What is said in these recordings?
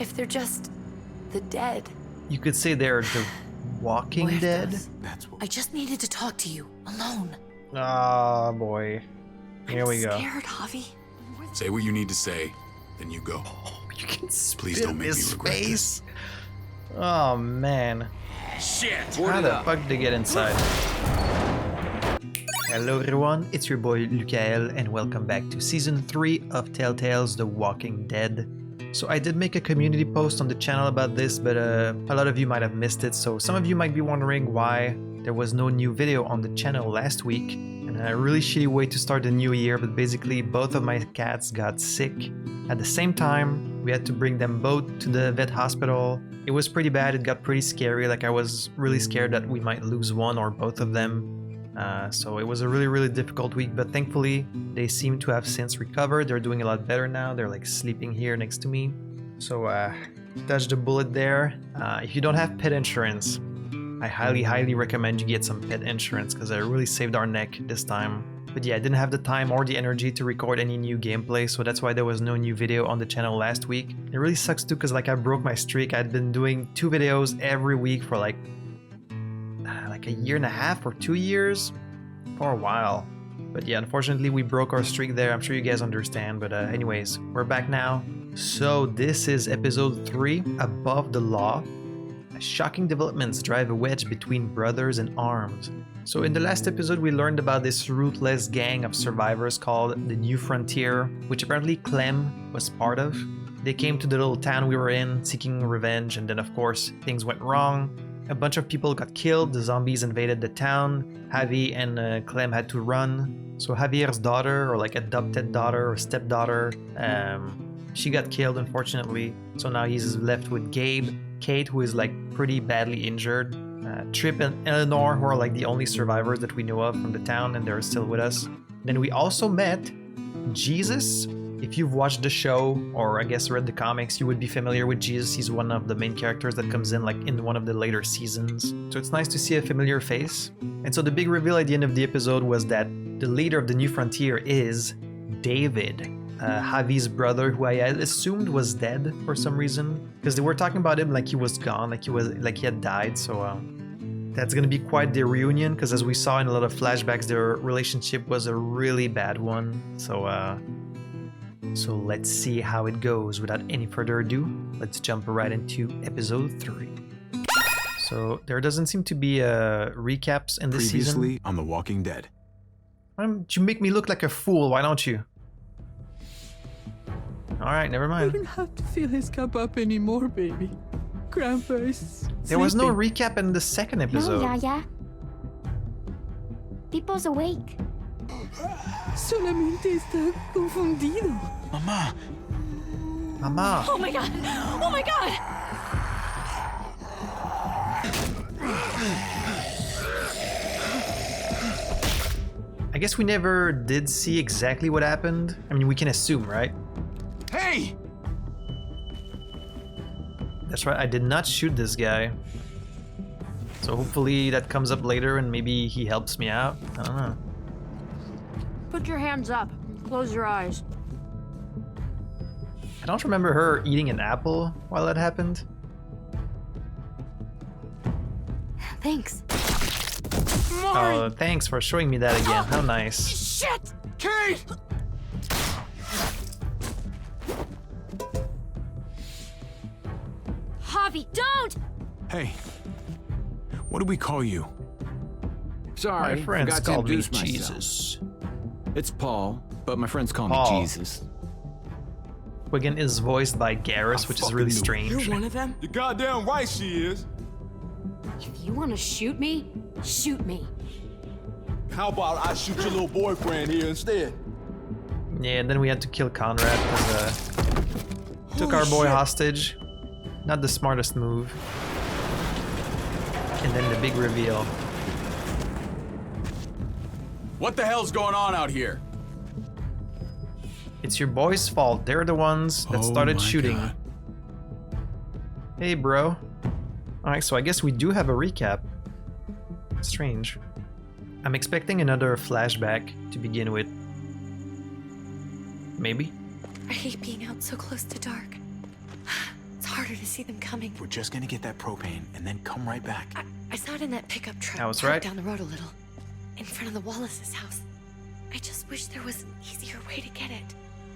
if they're just the dead? You could say they're the Walking Dead. That's what I just needed to talk to you, alone. Ah, boy. Here we go. I'm scared, Javi. Say what you need to say, then you go. Oh, you can Please don't make me his regret face. Oh, man. Shit! How the fuck did they get inside? Hello everyone, it's your boy Lukael and welcome back to Season 3 of Telltale's The Walking Dead. So I did make a community post on the channel about this, but a lot of you might have missed it, so some of you might be wondering why there was no new video on the channel last week. And a really shitty way to start the new year, but basically both of my cats got sick at the same time. We had to bring them both to the vet hospital. It was pretty bad, it got pretty scary, like I was really scared that we might lose one or both of them. So it was a really difficult week, but thankfully they seem to have since recovered. They're doing a lot better now. They're like sleeping here next to me. So dodged the bullet there. If you don't have pet insurance, I highly recommend you get some pet insurance because it really saved our neck this time. But yeah, I didn't have the time or the energy to record any new gameplay, so that's why there was no new video on the channel last week. It really sucks too because like I broke my streak. I'd been doing 2 videos every week for like a year and a half or 2 years for a while. But yeah, unfortunately we broke our streak there. I'm sure you guys understand, but anyways, we're back now. So this is episode 3, Above the Law. Shocking developments drive a wedge between brothers in arms. So in the last episode we learned about this ruthless gang of survivors called the New Frontier, which apparently Clem was part of. They came to the little town we were in seeking revenge, and then of course things went wrong. A bunch of people got killed, the zombies invaded the town, Javi and Clem had to run. So Javier's daughter, or like adopted daughter or stepdaughter, she got killed unfortunately. So now he's left with Gabe, Kate, who is like pretty badly injured, Trip and Eleanor, who are like the only survivors that we know of from the town, and they're still with us. Then we also met Jesus. If you've watched the show, or I guess read the comics, you would be familiar with Jesus. He's one of the main characters that comes in like in one of the later seasons. So it's nice to see a familiar face. And so the big reveal at the end of the episode was that the leader of the New Frontier is David, Javi's brother, who I assumed was dead for some reason, because they were talking about him like he was gone, like he had died. So that's gonna be quite the reunion, because as we saw in a lot of flashbacks, their relationship was a really bad one. So let's see how it goes. Without any further ado, let's jump right into episode 3. So there doesn't seem to be recaps in this season. Previously on The Walking Dead. You make me look like a fool, why don't you? Alright, never I mind. don't have to fill his cup up anymore, baby. Grandpa is There was no sleeping. recap in the second episode. No, Yaya. People's awake. Solamente está confundido. Mama! Mama! Oh my god! Oh my god! I guess we never did see exactly what happened. I mean, we can assume, right? Hey! That's right, I did not shoot this guy. So hopefully that comes up later and maybe he helps me out. I don't know. Put your hands up. Close your eyes. I don't remember her eating an apple while that happened. Thanks. Oh, thanks for showing me that again. How nice. Shit! Kate! Javi, don't! Hey. What do we call you? Sorry, My friends forgot to called me introduce myself. Jesus. It's Paul, but my friends call Paul. me Jesus. Wigan is voiced by Garrus, which is really strange. You're one of them? You're goddamn right she is. If you want to shoot me, shoot me. How about I shoot your little boyfriend here instead? Yeah, and then we had to kill Conrad because took our boy hostage. Not the smartest move. And then the big reveal. What the hell's going on out here? It's your boys' fault. They're the ones that started my shooting. God. Hey, bro. Alright, so I guess we do have a recap. Strange. I'm expecting another flashback to begin with. Maybe? I hate being out so close to dark. It's hard started to see them coming. We're just gonna get that propane and then come right back. I saw it in that pickup truck. I was parked right. down the road a little, in front of the Wallace's house. I just wish there was an easier way to get it,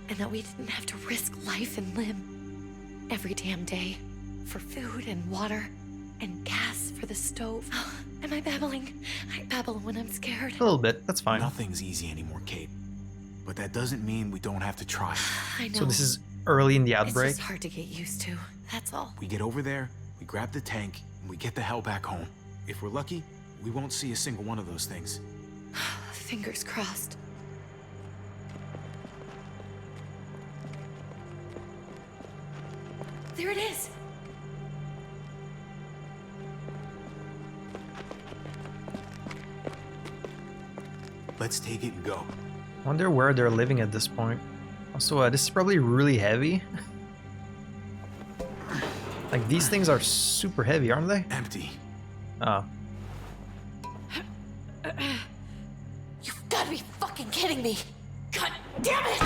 and that we didn't have to risk life and limb every damn day for food and water and gas for the stove. Am I babbling? I babble when I'm scared. A little bit, that's fine. Nothing's easy anymore, Kate. But that doesn't mean we don't have to try. I know. So this is early in the It's outbreak. just hard to get used to. That's all. We get over there, we grab the tank, and we get the hell back home. If we're lucky, we won't see a single one of those things. Fingers crossed. There it is. Let's take it and go. Wonder where they're living at this point. Also, this is probably really heavy. Like, these things are super heavy, aren't they? Empty. Oh. You've got to be fucking kidding me. God damn it!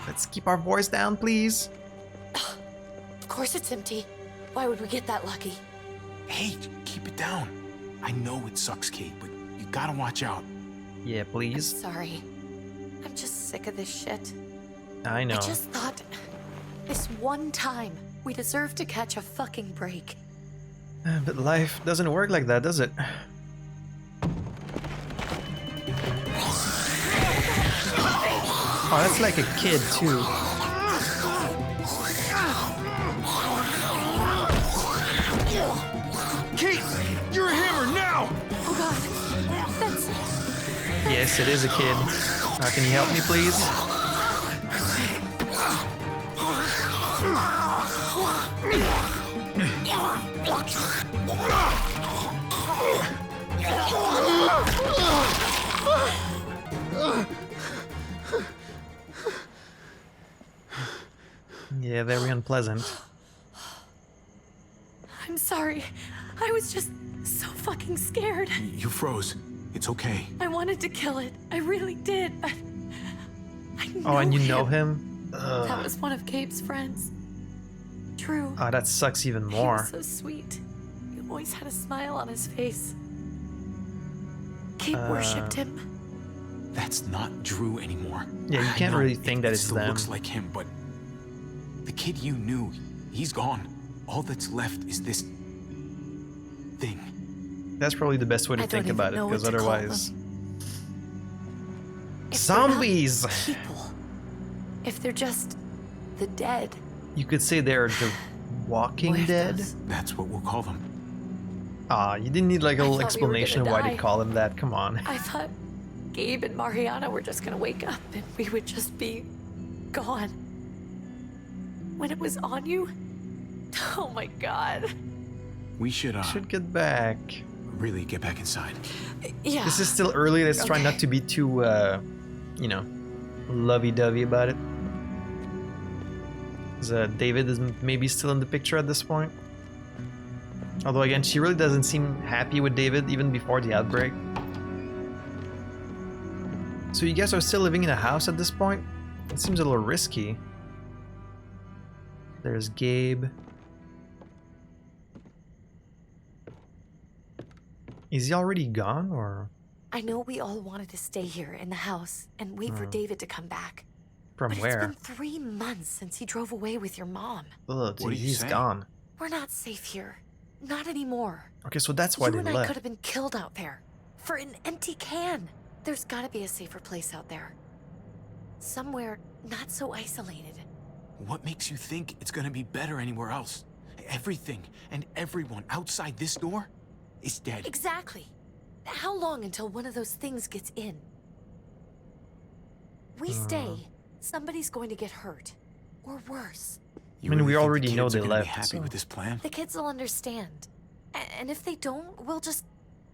Let's keep our voice down, please. Of course it's empty. Why would we get that lucky? Hey, keep it down. I know it sucks, Kate, but you gotta watch out. Yeah, please. Sorry. I'm just sick of this shit. I know. I just thought this one time we deserve to catch a fucking break. But life doesn't work like that, does it? Oh, that's like a kid, too. Kate, you're a hammer now! Oh god. That's... Yes, it is a kid. Can you help me, please? Yeah, very unpleasant. I'm sorry. I was just so fucking scared. You froze. It's okay. I wanted to kill it. I really did, but I know Oh, and you know him. him? That was one of Gabe's friends. True. Oh, that sucks even He more. was so sweet. He always had a smile on his face. Gabe worshipped him. That's not Drew anymore. Yeah, you I can't know really think that it it's still them. looks like him, but the kid you knew, he's gone. All that's left is this thing. That's probably the best way to I don't think even about it, know because what to call otherwise... If they're not Zombies! people. If they're just the dead. You could say they're the Walking Dead? Muertos. That's what we'll call them. Ah, you didn't need like a I little thought we were explanation of gonna why die. they call him that. Come on. I thought Gabe and Mariana were just gonna wake up and we would just be gone. When it was on you? Oh my god. We should Should get back. really get back inside. Yeah. This is still early. Let's try Okay. not to be too, you know, lovey-dovey about it. 'Cause, David is maybe still in the picture at this point. Although again, she really doesn't seem happy with David even before the outbreak. So you guys are still living in a house at this point? It seems a little risky. There's Gabe. Is he already gone, or I know we all wanted to stay here in the house and wait for David to come back. from But where? it's been 3 months since he drove away with your mom. Ugh, What dude, did you he's say? gone. We're not safe here. Not anymore. Okay, so that's why You they and I left. could have been killed out there. For an empty can. There's gotta be a safer place out there. Somewhere not so isolated. What makes you think it's gonna be better anywhere else? Everything and everyone outside this door is dead. Exactly. How long until one of those things gets in? We stay, somebody's going to get hurt. Or worse. You I mean, we think the already know kids are they gonna be left, happy so- with this plan? The kids will understand. And if they don't, we'll just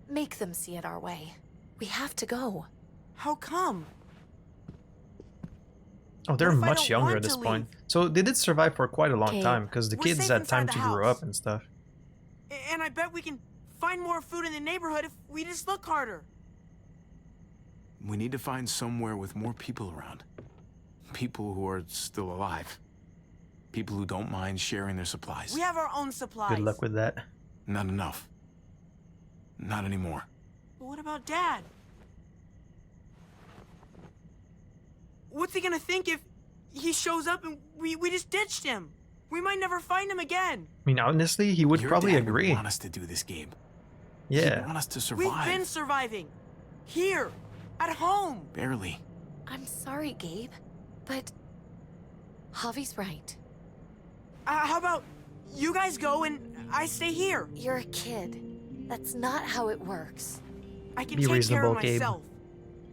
make them see it our way. We have to go. How come? Oh, they're What if I much don't younger want at this to point. leave? So they did survive for quite a long Okay. time, because the We're kids safe had inside time the to grow house. up and stuff. And I bet we can find more food in the neighborhood if we just look harder. We need to find somewhere with more people around. People who are still alive. People who don't mind sharing their supplies. We have our own supplies. Good luck with that. Not enough. Not anymore. But what about Dad? What's he gonna think if he shows up and we just ditched him? We might never find him again. I mean, honestly, he would Your probably dad would agree. want us to do this, Gabe. Yeah. He'd want us to survive. We've been surviving. Here. At home. Barely. I'm sorry, Gabe, but Javi's right. How about you guys go and I stay here? You're a kid. That's not how it works. I can Be take care reasonable, of Gabe. myself.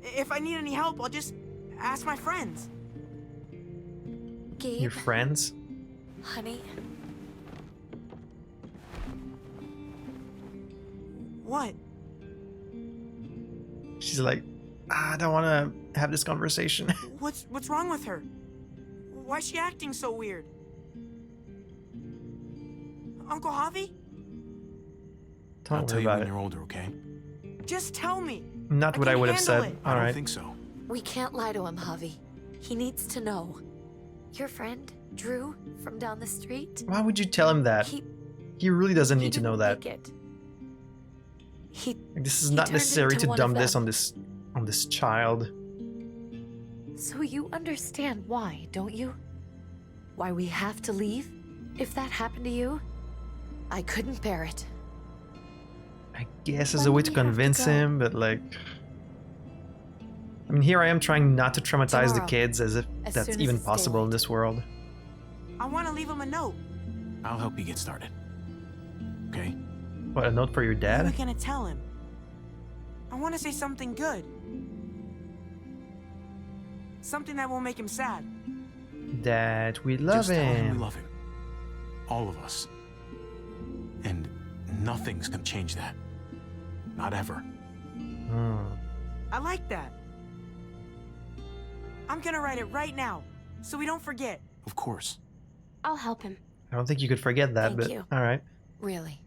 If I need any help, I'll just ask my friends. Gabe, Your friends? honey, What? She's like, I don't want to have this conversation. What's wrong with her? Why is she acting so weird? Uncle Javi? I'll Don't tell worry you about when it. you're older, okay? Just tell me. Not what I can would have handle said. it. I don't Alright. think so. we can't lie to him, Javi. He needs to know. Your friend, Drew, from down the street, Why would you tell him that? He really doesn't he need to know didn't that. make it. He Like, this is he not turned necessary into to one dump of this them. on this child. So you understand why, don't you? Why we have to leave? If that happened to you, I couldn't bear it. I guess as When a way do to we have to convince go? him, but like, I mean, here I am trying not to traumatize the Tomorrow, kids as if as that's soon as even it's possible in daylight. this world. I want to leave him a note. I'll help you get started. Okay? What, a note for your What are we dad? gonna tell him? I want to say something good. Something that won't make him sad. That we love Just tell him we him. love him. All of us. And nothing's gonna change that. Not ever. Hmm. I like that. I'm gonna write it right now, so we don't forget. Of course. I'll help him. I don't think you could forget that, Thank but you. alright. Really.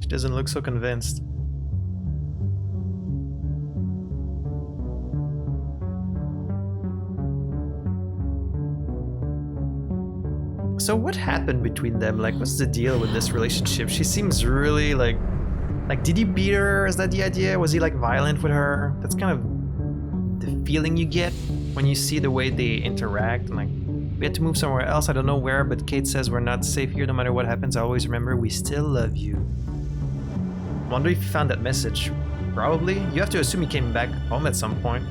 She doesn't look so convinced. So what happened between them? Like, what's the deal with this relationship? She seems really like did he beat her? Is that the idea? Was he like violent with her? That's kind of the feeling you get when you see the way they interact. And like, we had to move somewhere else. I don't know where, but Kate says we're not safe here no matter what happens. Always remember, we still love you. Wonder if he found that message. Probably. You have to assume he came back home at some point.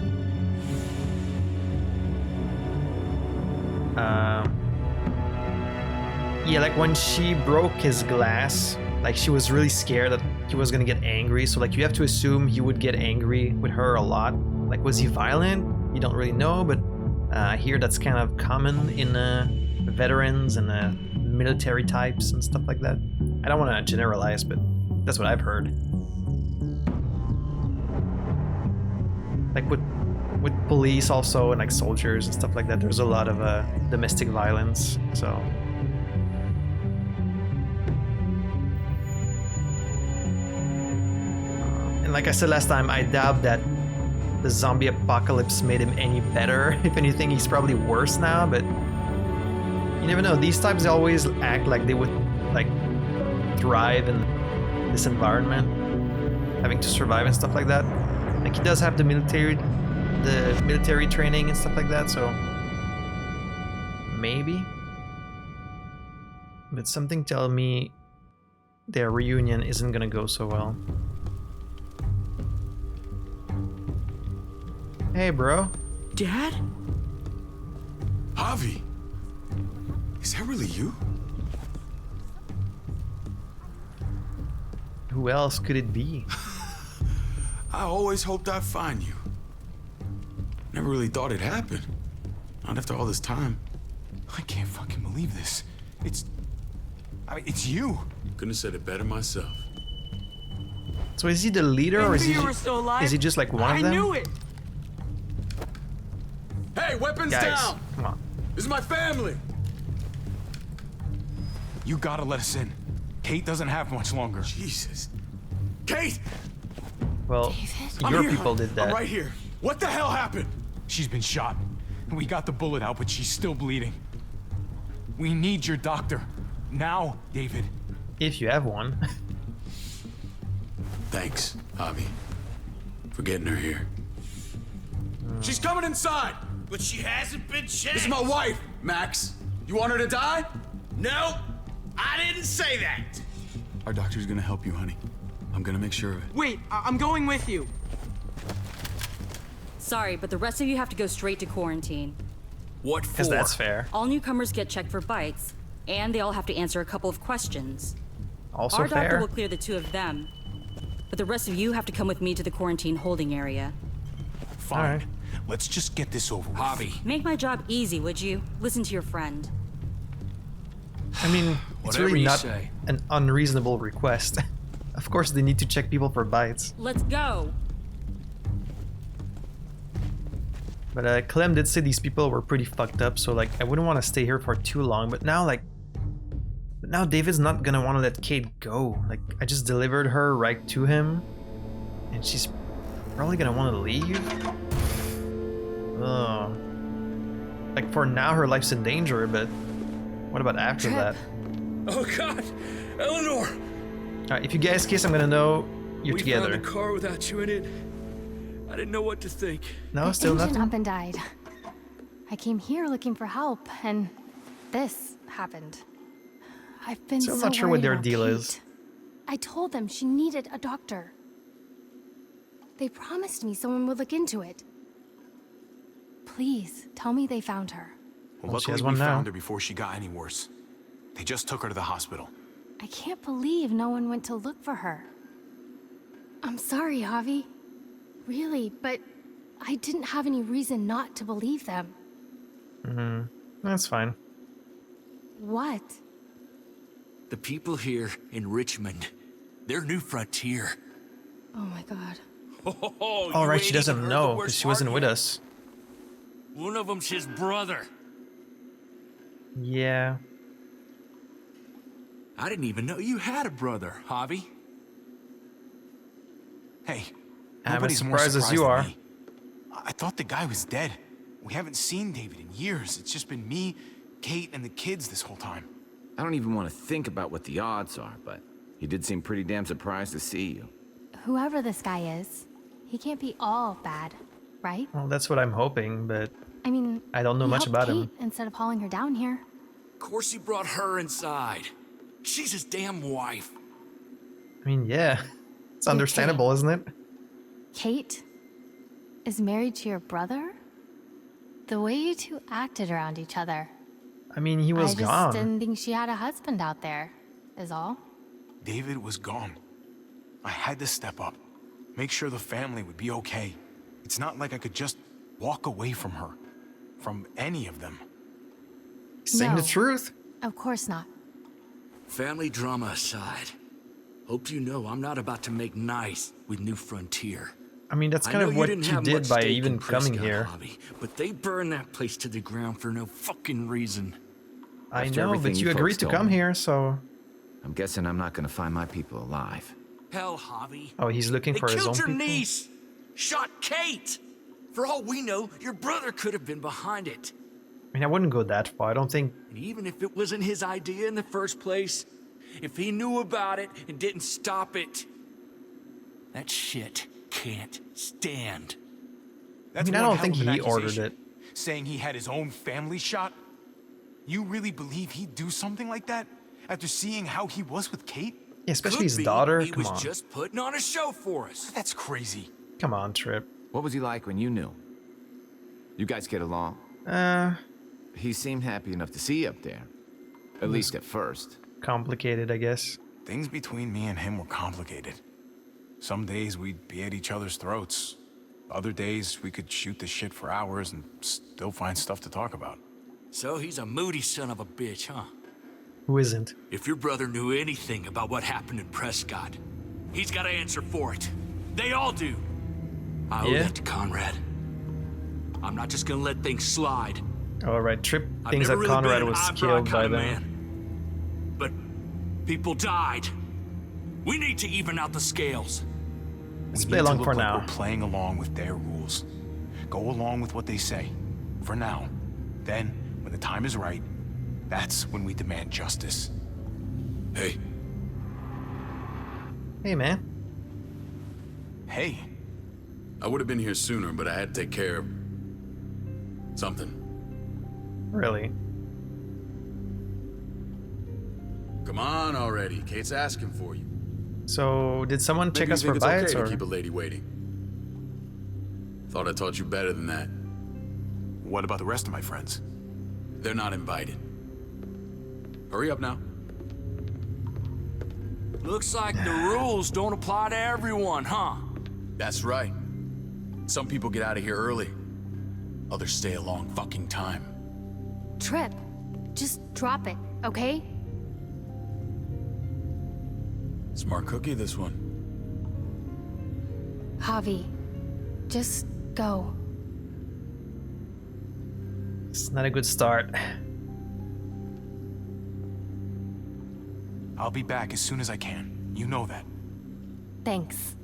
Yeah, like when she broke his glass, like she was really scared that he was gonna get angry. So like you have to assume he would get angry with her a lot. Like, was he violent? You don't really know, but I hear that's kind of common in veterans and military types and stuff like that. I don't want to generalize, but that's what I've heard. Like with police also and like soldiers and stuff like that, there's a lot of domestic violence. So and like I said last time, I doubt that the zombie apocalypse made him any better. If anything, he's probably worse now, but you never know. These types always act like they would like thrive in this environment, having to survive and stuff like that. Like he does have the military training and stuff like that, so maybe. But something tells me their reunion isn't gonna go so well. Hey, bro. Dad? Javi, is that really you? Who else could it be? I always hoped I'd find you. Never really thought it'd happen. Not after all this time. I can't fucking believe this. It's you. Couldn't have said it better myself. So is he the leader, or I is knew he you were still alive. is he just like one of them? I knew it. Hey, weapons Guys, down! come on. This is my family! You gotta let us in. Kate doesn't have much longer. Jesus. Kate! Well, David? your I'm here. people did that. I'm right here. What the hell happened? She's been shot. We got the bullet out, but she's still bleeding. We need your doctor. Now, David. If you have one. Thanks, Javi, for getting her here. She's coming inside. But she hasn't been checked. This is my wife, Max. You want her to die? No, I didn't say that. Our doctor's gonna help you, honey. I'm gonna make sure of it. Wait, I'm going with you. Sorry, but the rest of you have to go straight to quarantine. What for? Because that's fair. All newcomers get checked for bites, and they all have to answer a couple of questions. Also Our doctor fair. will clear the two of them, but the rest of you have to come with me to the quarantine holding area. Fine. All right. Let's just get this over with. Javi, Make my job easy, would you? Listen to your friend. I mean, it's Whatever really you not say. an unreasonable request. Of course they need to check people for bites. Let's go! But Clem did say these people were pretty fucked up, so like I wouldn't want to stay here for too long. But now now David's not gonna want to let Kate go. Like I just delivered her right to him, and she's probably gonna want to leave. Ugh. Like for now, her life's in danger, but what about after that? oh God, Eleanor, Alright, if you guys kiss, I'm gonna know you're we together. found the car without you in it. I didn't know what to think. No, The still engine nothing. up and died. I came here looking for help, and this happened. I've been Still so not sure what worried their about deal Kate. is. I told them she needed a doctor. They promised me someone would look into it. Please, tell me they found her. Well, she luckily has we one now. found her before she got any worse. They just took her to the hospital. I can't believe no one went to look for her. I'm sorry, Javi. Really, but I didn't have any reason not to believe them. That's fine. What? The people here in Richmond, they're New Frontier. Oh my god. Oh, All you right, she ain't doesn't even heard know the because worst she wasn't part with yet. us. One of them's his brother. Yeah. I didn't even know you had a brother, Javi. Hey, I'm as nobody's more surprised as you than are. me. I thought the guy was dead. We haven't seen David in years. It's just been me, Kate, and the kids this whole time. I don't even want to think about what the odds are, but he did seem pretty damn surprised to see you. Whoever this guy is, he can't be all bad, right? Well, that's what I'm hoping, but I mean, I don't know he much helped about Kate him. instead of hauling her down here. Of course he brought her inside. She's his damn wife. I mean, yeah. It's understandable, isn't it? Kate is married to your brother? The way you two acted around each other. I mean, he was I just gone. didn't think she had a husband out there, is all. David was gone. I had to step up, make sure the family would be okay. It's not like I could just walk away from her, from any of them. Saying the No. truth. Of course not. Family drama aside, hope you know I'm not about to make nice with New Frontier. I mean, that's I kind know of what didn't you have did much by stake even in coming Prescott, here. Javi, but they burned that place to the ground for no fucking reason. I After know, everything but you you agreed folks to told come me. here, so... I'm guessing I'm not gonna find my people alive. Hell, Javi. Oh, he's looking They for his own killed your people? niece! Shot Kate! For all we know, your brother could have been behind it. I mean, I wouldn't go that far. I don't think... And even if it wasn't his idea in the first place, if he knew about it and didn't stop it, that shit can't stand. That's I mean, I one don't hell think of an he ordered accusation. it. Saying he had his own family shot? You really believe he'd do something like that after seeing how he was with Kate? Yeah, especially Could his be daughter. He Come was on. just putting on a show for us. That's crazy. Come on, Trip. What was he like when you knew? You guys get along? He seemed happy enough to see you up there. At least at first. Complicated, I guess. Things between me and him were complicated. Some days we'd be at each other's throats. Other days we could shoot the shit for hours and still find stuff to talk about. So he's a moody son of a bitch, huh? Who isn't? If your brother knew anything about what happened in Prescott, he's got to answer for it. They all do. I owe Yeah? that to Conrad. I'm not just gonna let things slide. All right, Trip I've thinks that never really Conrad been an was eyebrow killed by kind of them. man. But people died. We need to even out the scales. Let's play along for now. We're playing along with their rules. Go along with what they say. For now. Then, when the time is right, that's when we demand justice. Hey. Hey, man. Hey. I would have been here sooner, but I had to take care of something. Really? Come on already. Kate's asking for you. So, did someone check Maybe us you for think it's bites, okay or? to keep a lady waiting? Thought I taught you better than that. What about the rest of my friends? They're not invited. Hurry up now. Looks like the rules don't apply to everyone, huh? That's right. Some people get out of here early. Others stay a long fucking time. Trip, just drop it, okay? Smart cookie, this one. Javi, just go. It's not a good start. I'll be back as soon as I can. You know that. Thanks.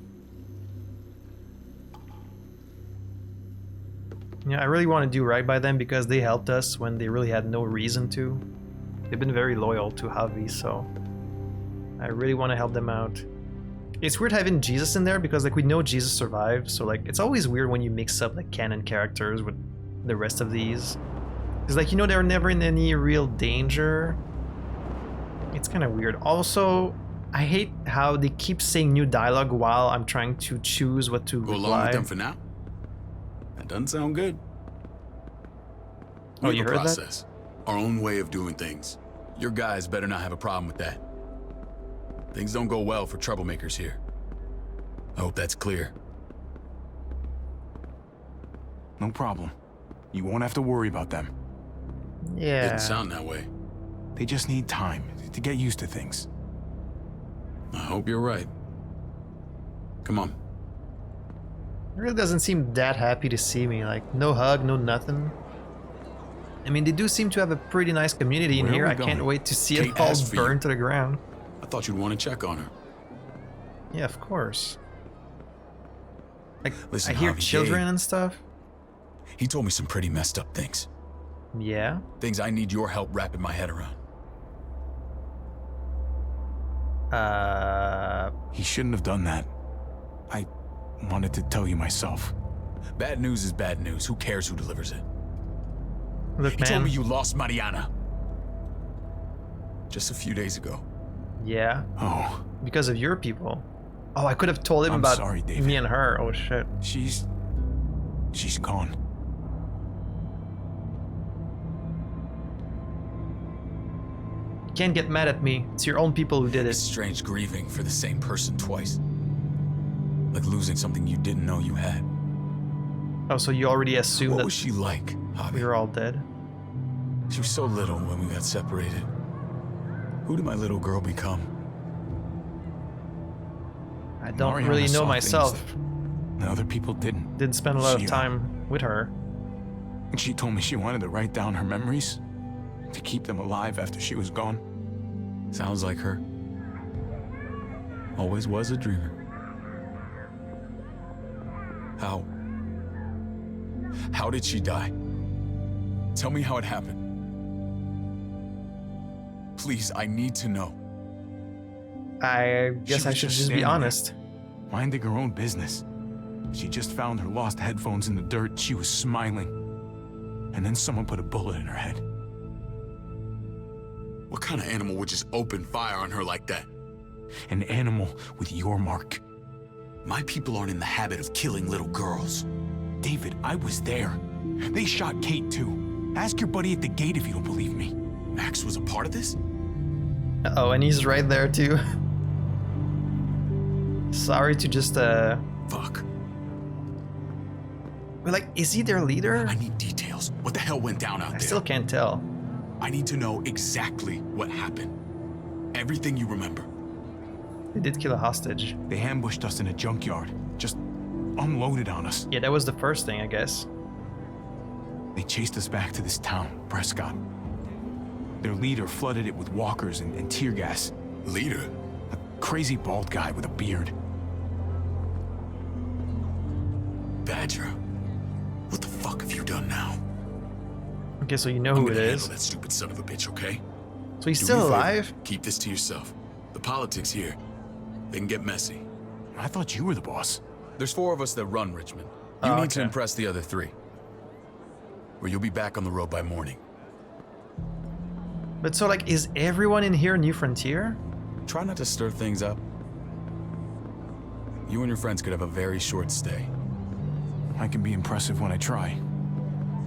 Yeah, I really want to do right by them because they helped us when they really had no reason to. They've been very loyal to Javi, so I really want to help them out. It's weird having Jesus in there because like we know Jesus survived, so like it's always weird when you mix up like canon characters with the rest of these. Because like, you know, they're never in any real danger. It's kind of weird. Also, I hate how they keep saying new dialogue while I'm trying to choose what to Go reply. along with them for now? That doesn't sound good. Oh, We you have a heard that? process. Our own way of doing things. Your guys better not have a problem with that. Things don't go well for troublemakers here. I hope that's clear. No problem. You won't have to worry about them. Yeah. Didn't sound that way. They just need time to get used to things. I hope you're right. Come on. He really doesn't seem that happy to see me. Like, no hug, no nothing. I mean, they do seem to have a pretty nice community in Where are here. we I can't going? wait to see Kate it all asked for you. burned to the ground. I thought you'd want to check on her. Yeah, of course. Like, Listen, I hear Javi, children Gabe. and stuff. He told me some pretty messed up things. Yeah? Things I need your help wrapping my head around. He shouldn't have done that. I wanted to tell you myself. Bad news is bad news. Who cares who delivers it? Look, He told man. me you lost Mariana. Just a few days ago. Yeah? Oh, Because of your people. Oh, I could have told him I'm about sorry, David. me and her. Oh, shit. she's gone. You can't get mad at me. It's your own people who did It's it. strange grieving for the same person twice. Like losing something you didn't know you had. Oh, so you already assumed What that was she like, Javi? we were all dead? She was so little when we got separated. Who did my little girl become? I don't Mariana really know saw myself. things that other people didn't. Didn't spend a lot She, of time with her. She told me she wanted to write down her memories to keep them alive after she was gone. Sounds like her. Always was a dreamer. How? How did she die? Tell me how it happened. Please, I need to know. I guess She I was should just just be standing there. honest. Minding her own business. She just found her lost headphones in the dirt. She was smiling. And then someone put a bullet in her head. What kind of animal would just open fire on her like that? An animal with your mark. My people aren't in the habit of killing little girls. David, I was there. They shot Kate too. Ask your buddy at the gate if you don't believe me. Max was a part of this? Uh-oh, and he's right there too. Sorry to just, Fuck. But like, is he their leader? I need details. What the hell went down out I there? still can't tell. I need to know exactly what happened. Everything you remember. They did kill a hostage. They ambushed us in a junkyard. Just unloaded on us. Yeah, that was the first thing, I guess. They chased us back to this town, Prescott. Their leader flooded it with walkers and tear gas. Leader? A crazy bald guy with a beard. Badger, what the fuck have you done now? Okay, so you know who it is. Handle that stupid son of a bitch, okay? So he's still alive? Keep this to yourself. The politics here, they can get messy. I thought you were the boss. There's 4 of us that run Richmond. You need to impress the other 3. Or you'll be back on the road by morning. But so, like, is everyone in here New Frontier? Try not to stir things up. You and your friends could have a very short stay. I can be impressive when I try.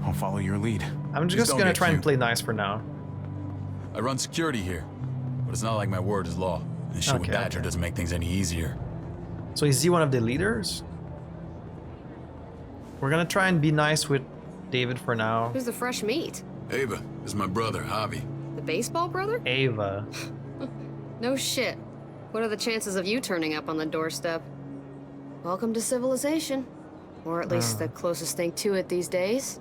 I'll follow your lead. I'm just gonna try and play nice for now. I run security here, but it's not like my word is law. And shit with Badger doesn't make things any easier. So is he one of the leaders? We're gonna try and be nice with David for now. Who's the fresh meat? Ava, this is my brother, Javi. The baseball brother? Ava. No shit. What are the chances of you turning up on the doorstep? Welcome to civilization. Or at least the closest thing to it these days.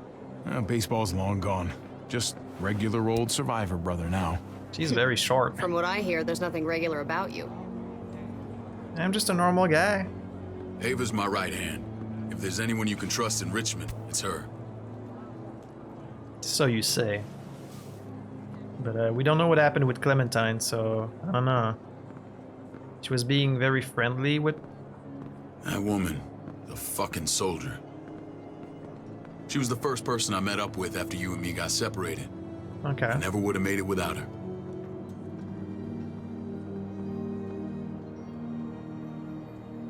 Baseball's long gone. Just regular old survivor brother now. She's very short. From what I hear, there's nothing regular about you. I'm just a normal guy. Ava's my right hand. If there's anyone you can trust in Richmond, it's her. So you say. But we don't know what happened with Clementine, so I don't know. She was being very friendly with... That woman, the fucking soldier. She was the first person I met up with after you and me got separated. Okay. I never would have made it without her.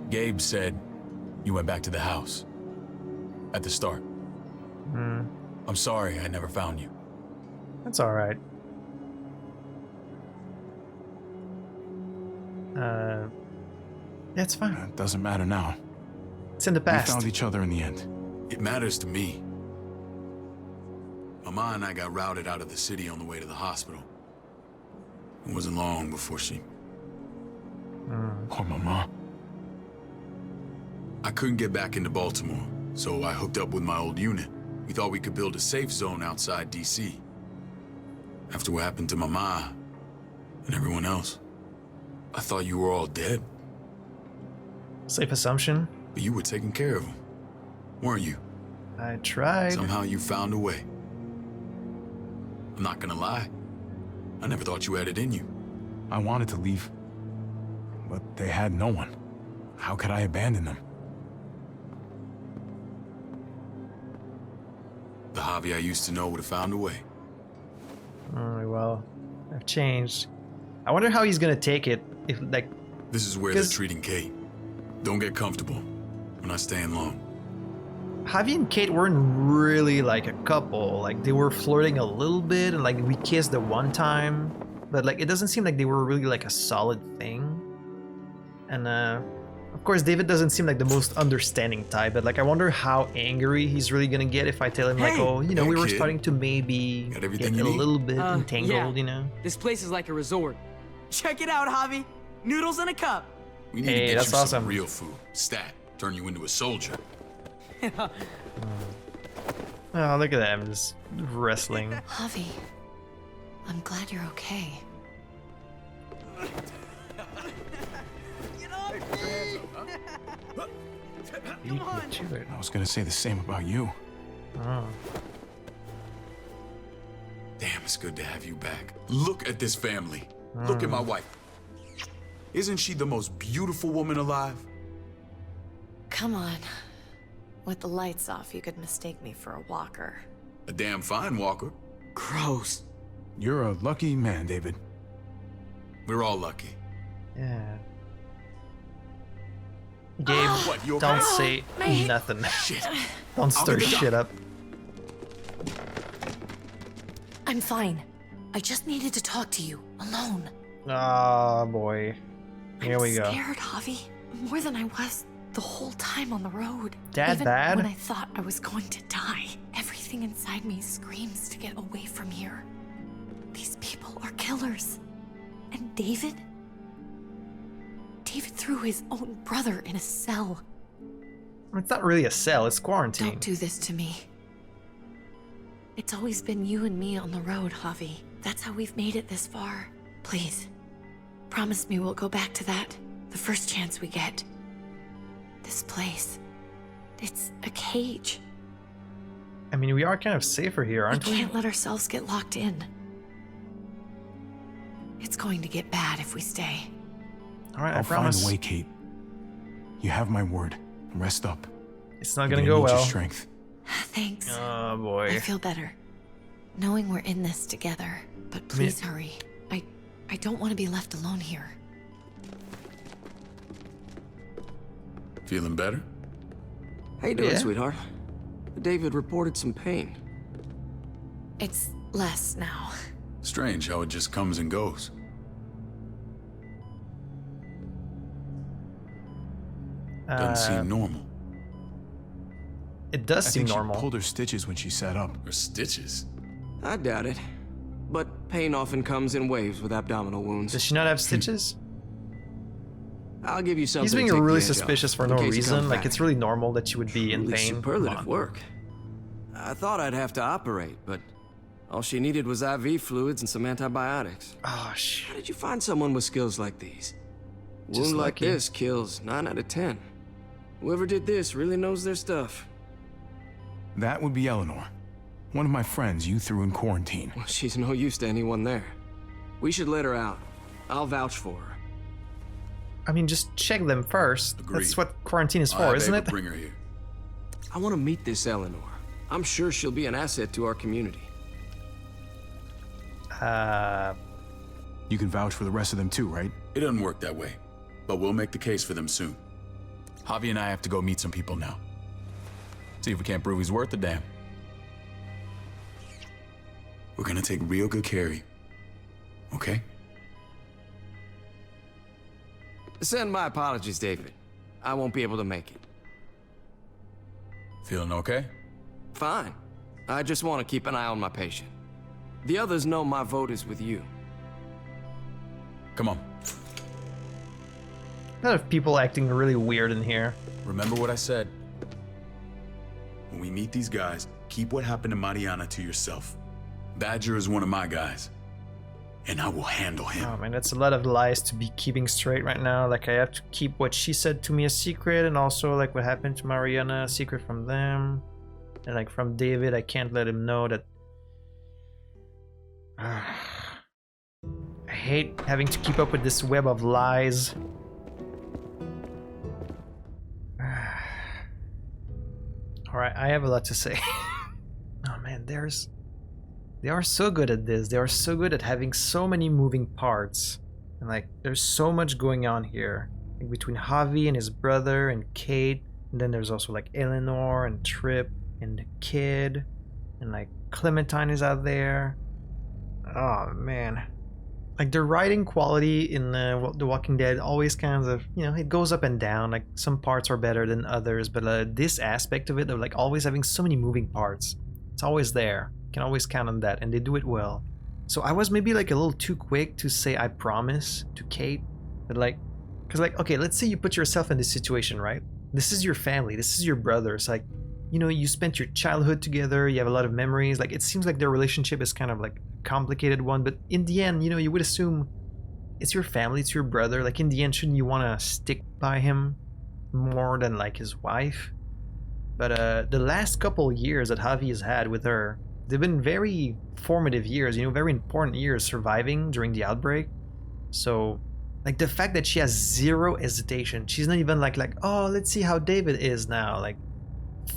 Gabe said you went back to the house. At the start. I'm sorry I never found you. That's alright. It's fine. It doesn't matter now. It's in the past. We found each other in the end. It matters to me. Mama and I got routed out of the city on the way to the hospital. It wasn't long before she... Poor Mama. I couldn't get back into Baltimore, so I hooked up with my old unit. We thought we could build a safe zone outside D.C. After what happened to Mama and everyone else, I thought you were all dead. Safe assumption. But you were taking care of them, weren't you? I tried. Somehow you found a way. I'm not gonna lie. I never thought you had it in you. I wanted to leave, but they had no one. How could I abandon them? The Javi I used to know would have found a way. Oh, well, I've changed. I wonder how he's gonna take it if, like... This is where they're treating Kate. Don't get comfortable. We're not staying long. Javi and Kate weren't really like a couple. Like, they were flirting a little bit, and like we kissed the one time, but like it doesn't seem like they were really like a solid thing. And of course David doesn't seem like the most understanding type, but like I wonder how angry he's really gonna get if I tell him like, oh, you know, we were starting to maybe get a little bit entangled, you know? This place is like a resort. Check it out, Javi. Noodles in a cup. We need to get you some real food. Stat. Turn you into a soldier. Oh, look at them just wrestling. Javi, I'm glad you're okay. Get off me! Come on. I was gonna say the same about you. Oh. Damn, it's good to have you back. Look at this family. Look at my wife. Isn't she the most beautiful woman alive? Come on. With the lights off, you could mistake me for a walker. A damn fine walker. Gross. You're a lucky man, David. We're all lucky. Yeah. Gabe, don't say nothing. Shit. Don't stir shit up. I'm fine. I just needed to talk to you, alone. Oh boy. Here we go. I'm scared, Javi. More than I was the whole time on the road. That Even bad? when I thought I was going to die, everything inside me screams to get away from here. These people are killers. And David? David threw his own brother in a cell. It's not really a cell, it's quarantine. Don't do this to me. It's always been you and me on the road, Javi. That's how we've made it this far. Please, promise me we'll go back to that the first chance we get. This place, It's a cage. I mean, we are kind of safer here, aren't we? We can't let ourselves get locked in. It's going to get bad if we stay. All right, I'll I promise. find a way, Kate. You have my word. Rest up. It's not gonna go need well. Your strength. Thanks. Oh boy. I feel better. Knowing we're in this together. But please hurry. I don't want to be left alone here. Feeling better? How you doing, sweetheart? David reported some pain. It's less now. Strange how it just comes and goes. Doesn't seem normal. It does I seem think normal. She pulled her stitches when she sat up. Her stitches? I doubt it. But pain often comes in waves with abdominal wounds. Does she not have stitches? I'll give you something. He's being to take really advantage suspicious of, for in no case he reason. comes Like, back. it's really normal that she would be in Really pain. superlative work. I thought I'd have to operate, but all she needed was IV fluids and some antibiotics. Oh, shit. How did you find someone with skills like these? Just Wound like lucky. this kills 9 out of 10. Whoever did this really knows their stuff. That would be Eleanor. One of my friends you threw in quarantine. Well, she's no use to anyone there. We should let her out. I'll vouch for her. I mean, just check them first. Agreed. That's what quarantine is I'll for, have isn't Ava it? Bring her here. I want to meet this Eleanor. I'm sure she'll be an asset to our community. You can vouch for the rest of them too, right? It doesn't work that way, but we'll make the case for them soon. Javi and I have to go meet some people now. See if we can't prove he's worth a damn. We're gonna take real good care of you. Okay? Send my apologies, David. I won't be able to make it. Feeling okay? Fine. I just want to keep an eye on my patient. The others know my vote is with you. Come on. A lot of people acting really weird in here. Remember what I said. When we meet these guys, keep what happened to Mariana to yourself. Badger is one of my guys, and I will handle him. Oh man, that's a lot of lies to be keeping straight right now. Like, I have to keep what she said to me a secret, and also like what happened to Mariana a secret from them. And like from David, I can't let him know that. I hate having to keep up with this web of lies. Alright, I have a lot to say. Oh man, they are so good at this. They are so good at having so many moving parts. And like, there's so much going on here. Like, between Javi and his brother and Kate. And then there's also like Eleanor and Trip and the kid. And like Clementine is out there. Oh man. Like, the writing quality in The Walking Dead always kind of, you know, it goes up and down. Like, some parts are better than others. But this aspect of it, of like always having so many moving parts. It's always there. You can always count on that, and they do it well. So I was maybe like a little too quick to say I promise to Kate. But like, because like, okay, let's say you put yourself in this situation, right? This is your family. This is your brother. It's like, you know, you spent your childhood together. You have a lot of memories. Like, it seems like their relationship is kind of like a complicated one. But in the end, you know, you would assume it's your family. It's your brother. Like, in the end, shouldn't you want to stick by him more than like his wife? But the last couple years that Javi has had with her, they've been very formative years, you know, very important years surviving during the outbreak. So, like, the fact that she has zero hesitation, she's not even like, oh, let's see how David is now. Like,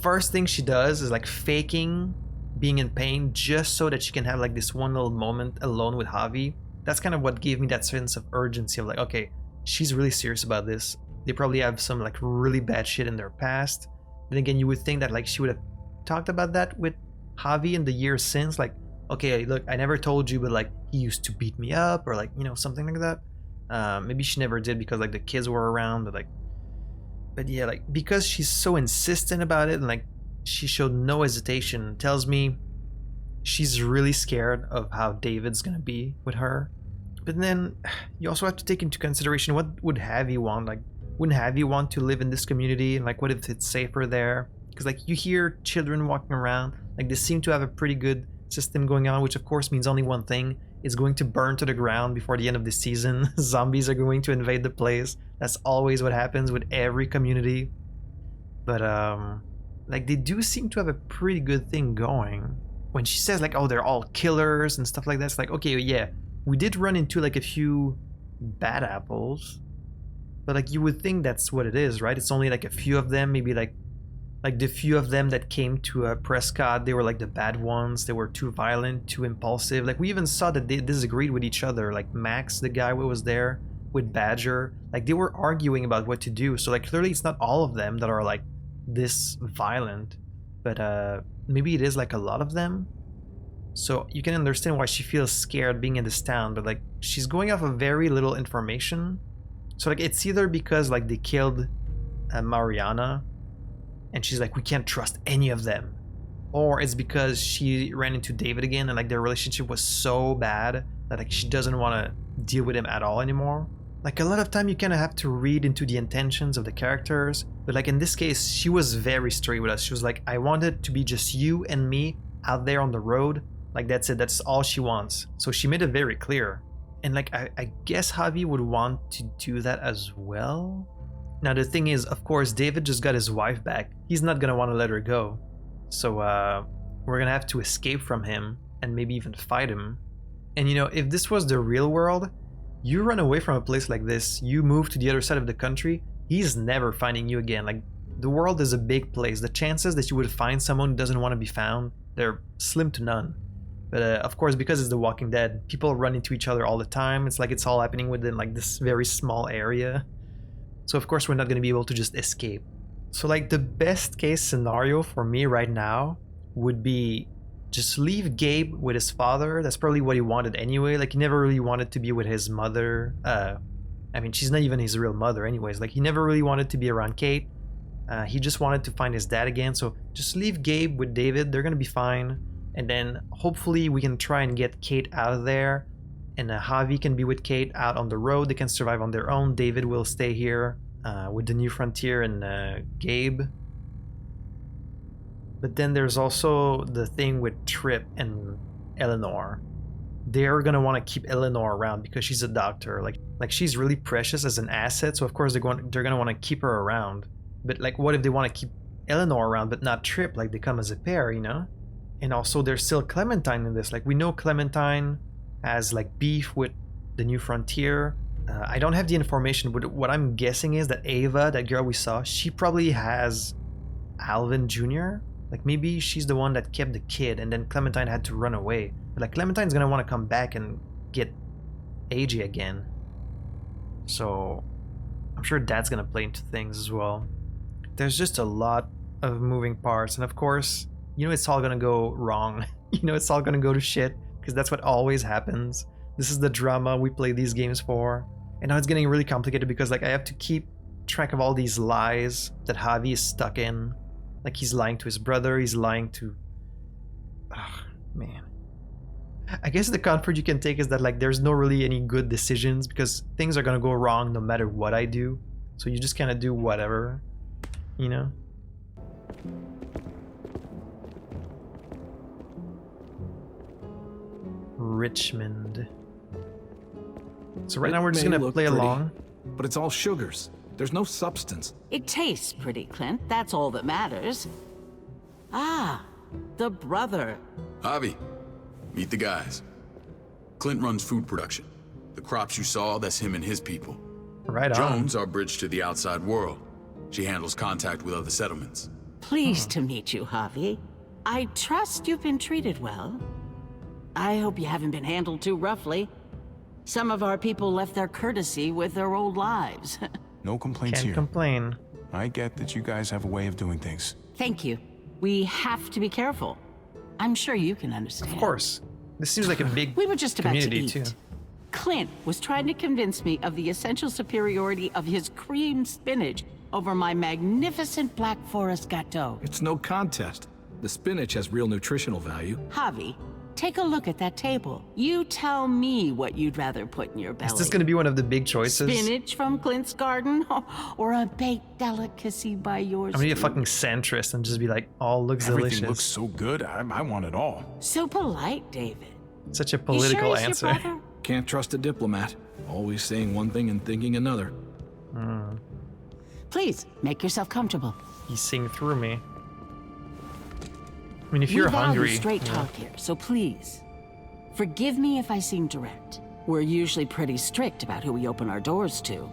first thing she does is like faking being in pain just so that she can have like this one little moment alone with Javi. That's kind of what gave me that sense of urgency of like, okay, she's really serious about this. They probably have some like really bad shit in their past. Then again, you would think that like she would have talked about that with Javi in the years since, like, okay, look, I never told you, but like he used to beat me up, or like, you know, something like that. Maybe she never did because like the kids were around, but yeah, like, because she's so insistent about it and like she showed no hesitation, tells me she's really scared of how David's gonna be with her. But then you also have to take into consideration, what would Javi want? Like, wouldn't Javi want to live in this community? And like, what if it's safer there? Because like, you hear children walking around, like they seem to have a pretty good system going on, which of course means only one thing: it's going to burn to the ground before the end of the season. Zombies are going to invade the place. That's always what happens with every community. But like they do seem to have a pretty good thing going. When she says like, oh, they're all killers and stuff like that, it's like, okay, yeah, we did run into like a few bad apples, but like you would think that's what it is, right? It's only like a few of them, maybe like the few of them that came to Prescott, they were like the bad ones. They were too violent, too impulsive. Like we even saw that they disagreed with each other. Like Max, the guy who was there with Badger, like they were arguing about what to do. So like clearly it's not all of them that are like this violent, but maybe it is like a lot of them. So you can understand why she feels scared being in this town, but like she's going off of very little information. So like it's either because like they killed Mariana and she's like, we can't trust any of them, or it's because she ran into David again and like their relationship was so bad that like she doesn't want to deal with him at all anymore. Like a lot of time you kind of have to read into the intentions of the characters, but like in this case she was very straight with us. She was like, I want it to be just you and me out there on the road, like that's it, that's all she wants. So she made it very clear, and like I guess Javi would want to do that as well. Now the thing is, of course, David just got his wife back. He's not gonna want to let her go. So we're gonna have to escape from him and maybe even fight him. And you know, if this was the real world, you run away from a place like this, you move to the other side of the country, he's never finding you again. Like the world is a big place. The chances that you would find someone who doesn't want to be found, they're slim to none. But of course, because it's The Walking Dead, people run into each other all the time. It's like it's all happening within like this very small area. So of course we're not going to be able to just escape. So like the best case scenario for me right now would be just leave Gabe with his father. That's probably what he wanted anyway. Like he never really wanted to be with his mother. I mean, she's not even his real mother anyways. Like he never really wanted to be around Kate. He just wanted to find his dad again. So just leave Gabe with David. They're going to be fine. And then hopefully we can try and get Kate out of there. And Javi can be with Kate out on the road. They can survive on their own. David will stay here with the New Frontier and Gabe. But then there's also the thing with Tripp and Eleanor. They're gonna want to keep Eleanor around because she's a doctor. Like she's really precious as an asset. So of course they're gonna want to keep her around. But like, what if they want to keep Eleanor around but not Tripp? Like they come as a pair, you know? And also there's still Clementine in this. Like we know Clementine has like beef with the New Frontier. I don't have the information, but what I'm guessing is that Ava, that girl we saw, she probably has Alvin Jr. Like maybe she's the one that kept the kid and then Clementine had to run away. But like Clementine's gonna want to come back and get AJ again. So I'm sure that's gonna play into things as well. There's just a lot of moving parts, and of course, you know it's all gonna go wrong. You know it's all gonna go to shit, because that's what always happens. This is the drama we play these games for. And now it's getting really complicated because like I have to keep track of all these lies that Javi is stuck in. Like he's lying to his brother, he's lying to... Ugh, man. I guess the comfort you can take is that like there's no really any good decisions because things are gonna go wrong no matter what I do. So you just kind of do whatever, you know? Richmond. So right now we're just gonna play along. But it's all sugars. There's no substance. It tastes pretty, Clint. That's all that matters. Ah, the brother. Javi, meet the guys. Clint runs food production. The crops you saw, that's him and his people. Right on. Jones, our bridge to the outside world. She handles contact with other settlements. Pleased to meet you, Javi. I trust you've been treated well. I hope you haven't been handled too roughly. Some of our people left their courtesy with their old lives. No complaints here. Can't complain. I get that you guys have a way of doing things. Thank you. We have to be careful. I'm sure you can understand. Of course. This seems like a big we were just about community to eat. too. Clint was trying to convince me of the essential superiority of his cream spinach over my magnificent Black Forest gâteau. It's no contest. The spinach has real nutritional value. Javi, take a look at that table. You tell me what you'd rather put in your belly. Is this going to be one of the big choices? Spinach from Clint's garden, or a baked delicacy by yours? I'm gonna be a fucking centrist and just be like, all looks Everything delicious. looks so good. I want it all. So polite, David. Such a political answer. Can't trust a diplomat. Always saying one thing and thinking another. Please, make yourself comfortable. He's seeing through me. I mean, if you're we value hungry, straight talk here, so please, forgive me if I seem direct. We're usually pretty strict about who we open our doors to.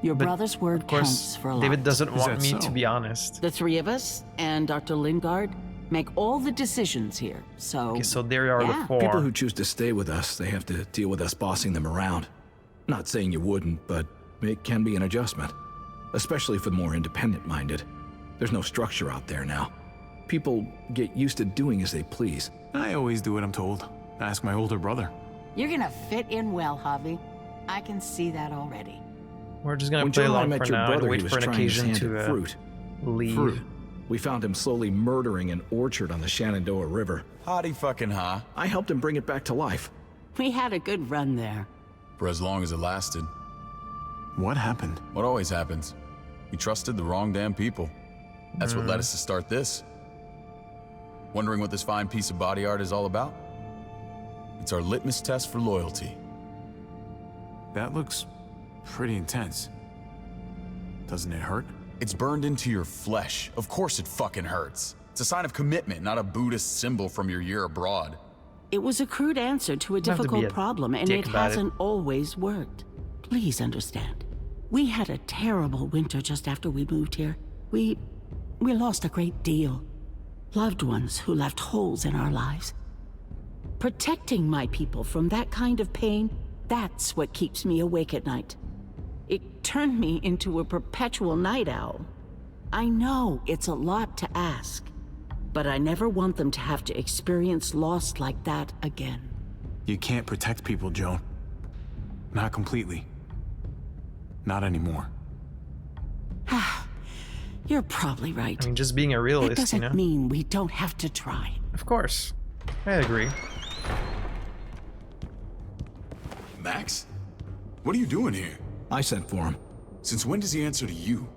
Your But brother's word of course, counts for a lot. David doesn't want me to be honest. The three of us and Dr. Lingard make all the decisions here, so... Okay, so there are the four. People who choose to stay with us, they have to deal with us bossing them around. Not saying you wouldn't, but it can be an adjustment. Especially for the more independent-minded. There's no structure out there now. People get used to doing as they please. I always do what I'm told. Ask my older brother. You're gonna fit in well, Javi. I can see that already. We're just gonna When play Joe and I along met for your now brother, and wait he was for an trying his occasion hand at to fruit. leave. Fruit. We found him slowly murdering an orchard on the Shenandoah River. Howdy fucking ha. I helped him bring it back to life. We had a good run there. For as long as it lasted. What happened? What always happens. We trusted the wrong damn people. That's what led us to start this. Wondering what this fine piece of body art is all about? It's our litmus test for loyalty. That looks pretty intense. Doesn't it hurt? It's burned into your flesh. Of course it fucking hurts. It's a sign of commitment, not a Buddhist symbol from your year abroad. It was a crude answer to a difficult problem, and it hasn't always worked. Please understand. We had a terrible winter just after we moved here. We lost a great deal. Loved ones who left holes in our lives. Protecting my people from that kind of pain, that's what keeps me awake at night. It turned me into a perpetual night owl. I know it's a lot to ask, but I never want them to have to experience loss like that again. You can't protect people, Joan. Not completely. Not anymore. You're probably right. I mean, just being a That realist, doesn't you know? mean we don't have to try. Of course. I agree. Max? What are you doing here? I sent for him. Since when does he answer to you?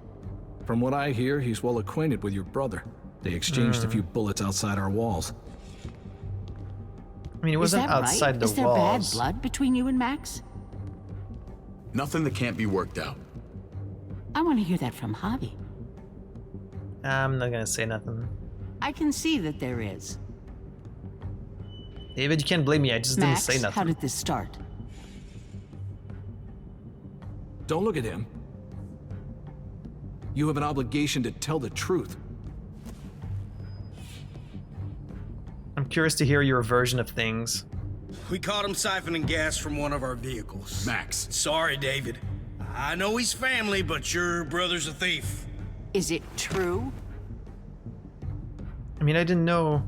From what I hear, he's well acquainted with your brother. They exchanged a few bullets outside our walls. I mean, it wasn't outside the walls. Is there walls. bad blood between you and Max? Nothing that can't be worked out. I want to hear that from Javi. I'm not gonna say nothing. I can see that there is. David, you can't blame me. I just Max, didn't say nothing. how did this start? Don't look at him. You have an obligation to tell the truth. I'm curious to hear your version of things. We caught him siphoning gas from one of our vehicles. Max. Sorry, David. I know he's family, but your brother's a thief. Is it true? I mean, I didn't know.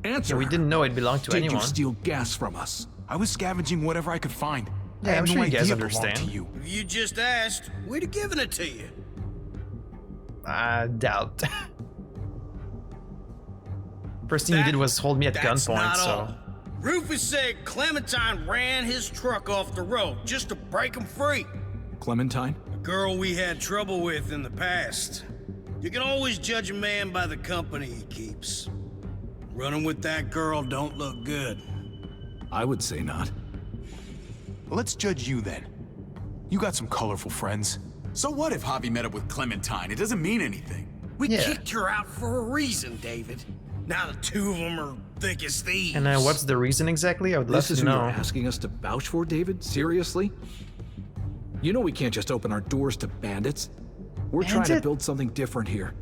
Answer. Yeah, we didn't know it belonged to Did anyone. you steal gas from us? I was scavenging whatever I could find. Yeah, I have I'm sure no you guys idea it belonged understand. to you. If you just asked, we'd have given it to you. I doubt. First thing you did was hold me at That's gunpoint, not so. all. Rufus said Clementine ran his truck off the road just to break him free. Clementine? A girl we had trouble with in the past. You can always judge a man by the company he keeps. Running with that girl don't look good. I would say not. Well, let's judge you then. You got some colorful friends. So what if Javi met up with Clementine? It doesn't mean anything. We kicked her out for a reason, David. Now the two of them are thick as thieves. And what's the reason exactly? I would love This is to who know. you're asking us to vouch for, David? Seriously? You know we can't just open our doors to bandits. We're trying to build something different here.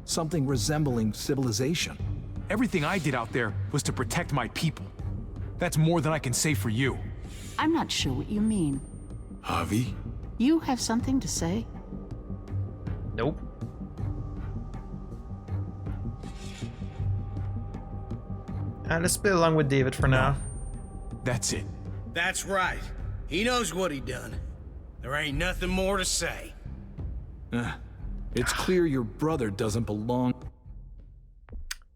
Something resembling civilization. Everything I did out there was to protect my people. That's more than I can say for you. I'm not sure what you mean. Javi? You have something to say? Nope. Let's play along with David for now. That's it. That's right. He knows what he done. There ain't nothing more to say. It's clear your brother doesn't belong.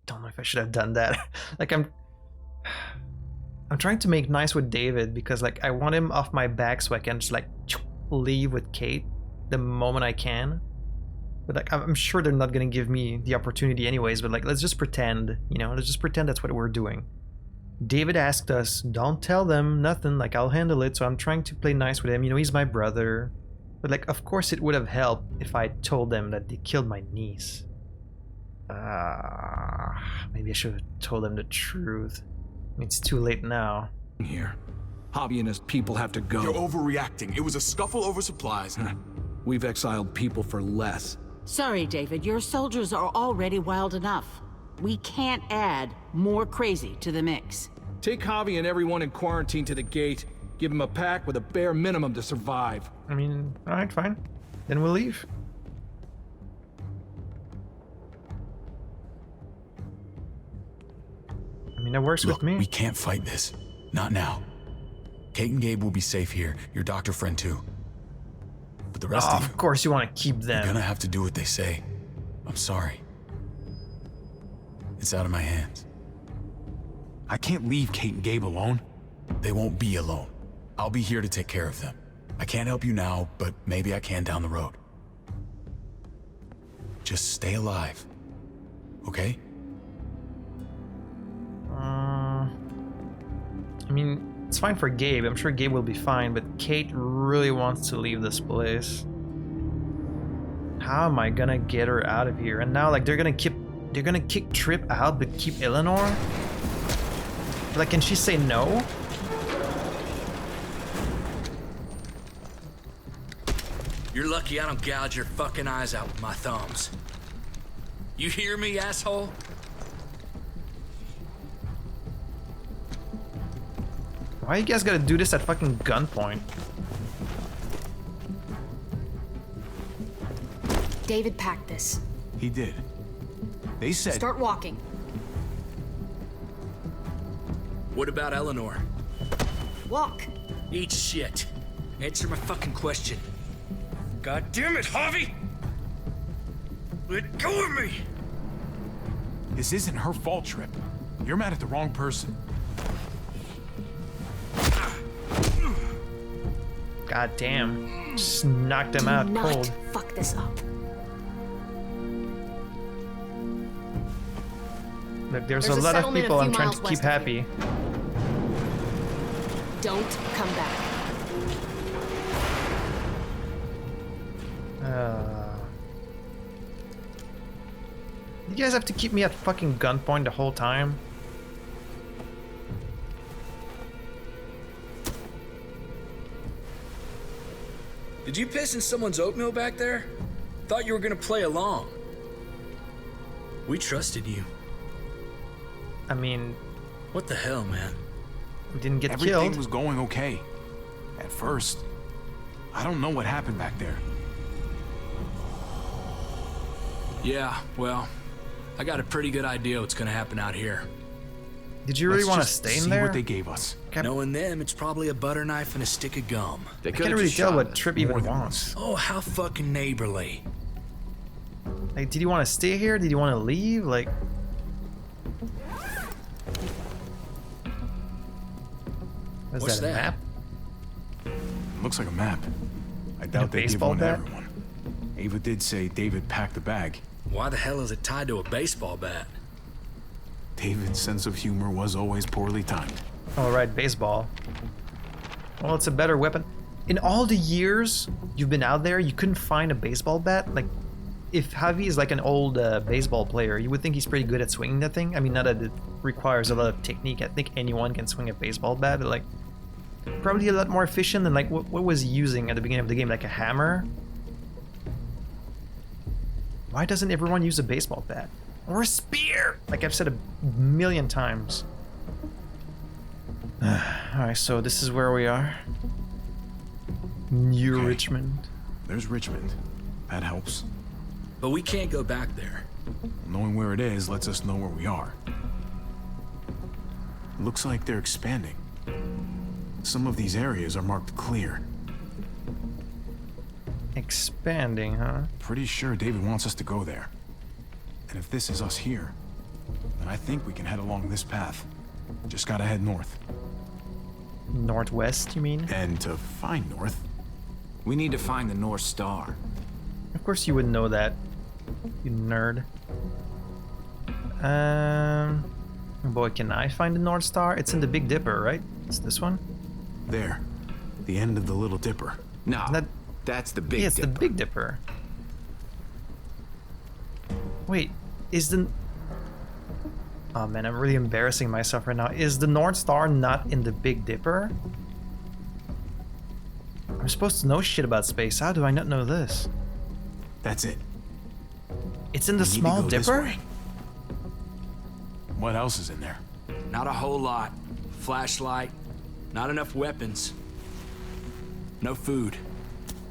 Don't know if I should have done that. Like I'm trying to make nice with David because like I want him off my back so I can just like leave with Kate the moment I can. But like I'm sure they're not gonna give me the opportunity anyways, but like let's just pretend, you know, let's just pretend that's what we're doing. David asked us, don't tell them nothing, like I'll handle it, so I'm trying to play nice with him, you know, he's my brother. But like of course it would have helped if I told them that they killed my niece. Maybe I should have told him the truth. I mean, it's too late now. Here. Javi and his people have to go. You're overreacting. It was a scuffle over supplies. We've exiled people for less. Sorry, David. Your soldiers are already wild enough. We can't add more crazy to the mix. Take Javi and everyone in quarantine to the gate. Give them a pack with a bare minimum to survive. I mean, alright, fine. Then we'll leave. I mean, that works with me. We can't fight this. Not now. Kate and Gabe will be safe here. Your doctor friend too. But the rest of course you want to keep them. You're gonna have to do what they say. I'm sorry. It's out of my hands. I can't leave Kate and Gabe alone. They won't be alone. I'll be here to take care of them. I can't help you now, but maybe I can down the road. Just stay alive. Okay? I mean, it's fine for Gabe. I'm sure Gabe will be fine, but Kate really wants to leave this place. How am I gonna get her out of here? And now, like, they're gonna kick Trip out, but keep Eleanor? Like, can she say no? You're lucky I don't gouge your fucking eyes out with my thumbs. You hear me, asshole? Why you guys gotta do this at fucking gunpoint? David packed this. He did. They said... Start walking. What about Eleanor? Walk. Eat shit. Answer my fucking question. God damn it, Javi! Let go of me! This isn't her fault, Trip. You're mad at the wrong person. God damn. Just knocked him out cold. Fuck this up. Look, there's a lot of people I'm trying to keep happy. Don't come back. You guys have to keep me at fucking gunpoint the whole time? Did you piss in someone's oatmeal back there? Thought you were gonna play along. We trusted you. I mean... What the hell, man? We didn't get Everything killed. was going okay. At first. I don't know what happened back there. Yeah, well, I got a pretty good idea what's gonna happen out here. Did you really want to stay in there? What they gave us. Knowing them, it's probably a butter knife and a stick of gum. I can't really tell what Trip even wants. Oh, how fucking neighborly. Like, did you want to stay here? Did you want to leave? Like... What's that, a map? Looks like a map. I doubt they give one to everyone. Ava did say David packed the bag. Why the hell is it tied to a baseball bat? David's sense of humor was always poorly timed. Oh, right, baseball. Well, it's a better weapon. In all the years you've been out there, you couldn't find a baseball bat? Like, if Javi is like an old baseball player, you would think he's pretty good at swinging that thing. I mean, not that it requires a lot of technique. I think anyone can swing a baseball bat, but like, probably a lot more efficient than like what was he using at the beginning of the game, like a hammer? Why doesn't everyone use a baseball bat? Or a spear! Like I've said a million times. Alright, so this is where we are. New Richmond. There's Richmond. That helps. But we can't go back there. Knowing where it is lets us know where we are. Looks like they're expanding. Some of these areas are marked clear. Expanding, huh? Pretty sure David wants us to go there. And if this is us here, then I think we can head along this path. Just gotta head north. Northwest, you mean? And to find north, we need to find the North Star. Of course you would know that, you nerd. Boy, can I find the North Star? It's in the Big Dipper, right? It's this one? There. The end of the Little Dipper. No, that's the Big Dipper. Yeah, it's the Big Dipper. Wait, Is the... Oh man, I'm really embarrassing myself right now. Is the North Star not in the Big Dipper? I'm supposed to know shit about space. How do I not know this? That's it. It's in the Small Dipper? What else is in there? Not a whole lot. Flashlight, not enough weapons. No food.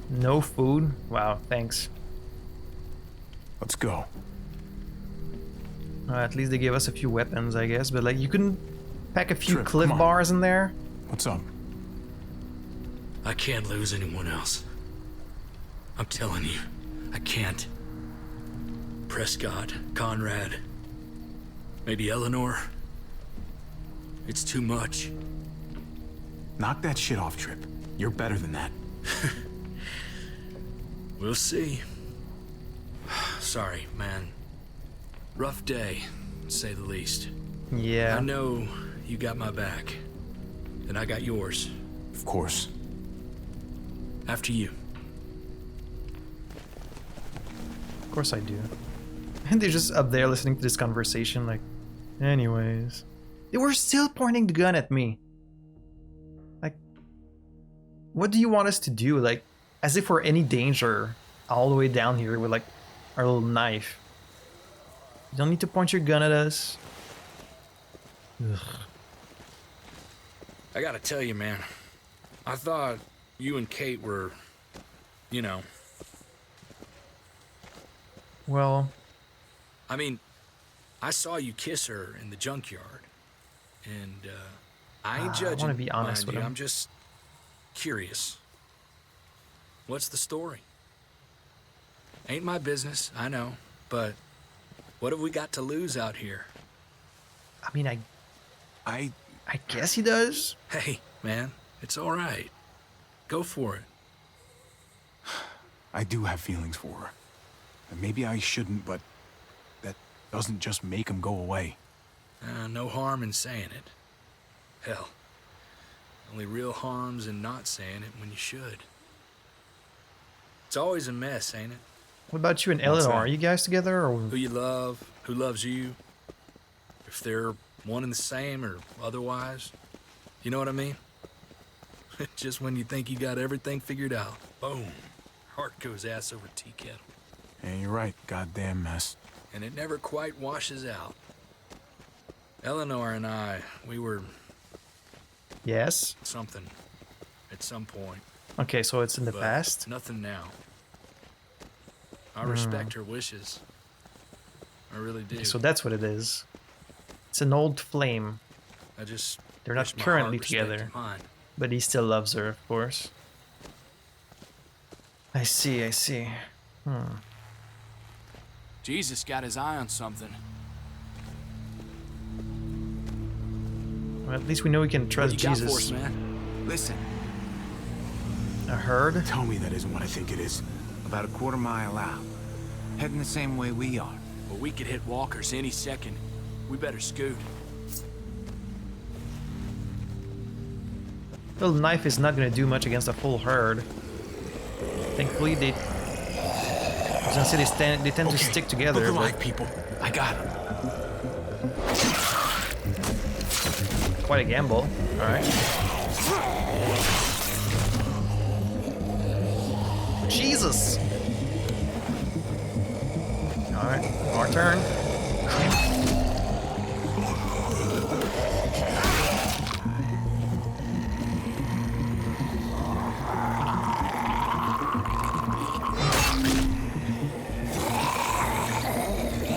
No food? Wow, thanks. Let's go. At least they gave us a few weapons, I guess, but like you couldn't pack a few Trip, cliff bars in there? What's up? I can't lose anyone else. I'm telling you, I can't. Prescott, Conrad, maybe Eleanor. It's too much. Knock that shit off, Trip. You're better than that. We'll see. Sorry, man. Rough day, to say the least. Yeah. I know you got my back, and I got yours. Of course. After you. Of course I do. And they're just up there listening to this conversation like, anyways. They were still pointing the gun at me. Like, what do you want us to do? Like, as if we're any danger all the way down here with like our little knife. You don't need to point your gun at us. Ugh. I gotta tell you, man. I thought you and Kate were, you know. Well, I mean, I saw you kiss her in the junkyard. And, I ain't judging. I want to be honest mind with you. him. I'm just curious. What's the story? Ain't my business, I know. But what have we got to lose out here? I mean, I guess he does. Hey, man, it's all right. Go for it. I do have feelings for her. And maybe I shouldn't, but that doesn't just make them go away. No harm in saying it. Hell, only real harm's in not saying it when you should. It's always a mess, ain't it? What about you and Eleanor? Are you guys together or who you love, who loves you? If they're one and the same or otherwise, you know what I mean? Just when you think you got everything figured out, boom, heart goes ass over tea kettle. Yeah, you're right. Goddamn mess. And it never quite washes out. Eleanor and I, we were... Yes? Something. At some point. Okay, so it's in the But past? Nothing now. I respect her wishes. I really do. Okay, so that's what it is. It's an old flame. I just... They're not wish my currently heart respected together. mine. But he still loves her, of course. I see, I see. Jesus got his eye on something. Well, at least we know we can trust What you got Jesus. for us, man? Listen. A herd? Tell me that isn't what I think it is. About a quarter mile out. Heading the same way we are. Well, we could hit walkers any second. We better scoot. Little knife is not gonna do much against a full herd. Thankfully, they... I was gonna say they tend to stick together. Look alike, but people. I got him. quite a gamble. All right. Jesus. All right, our turn.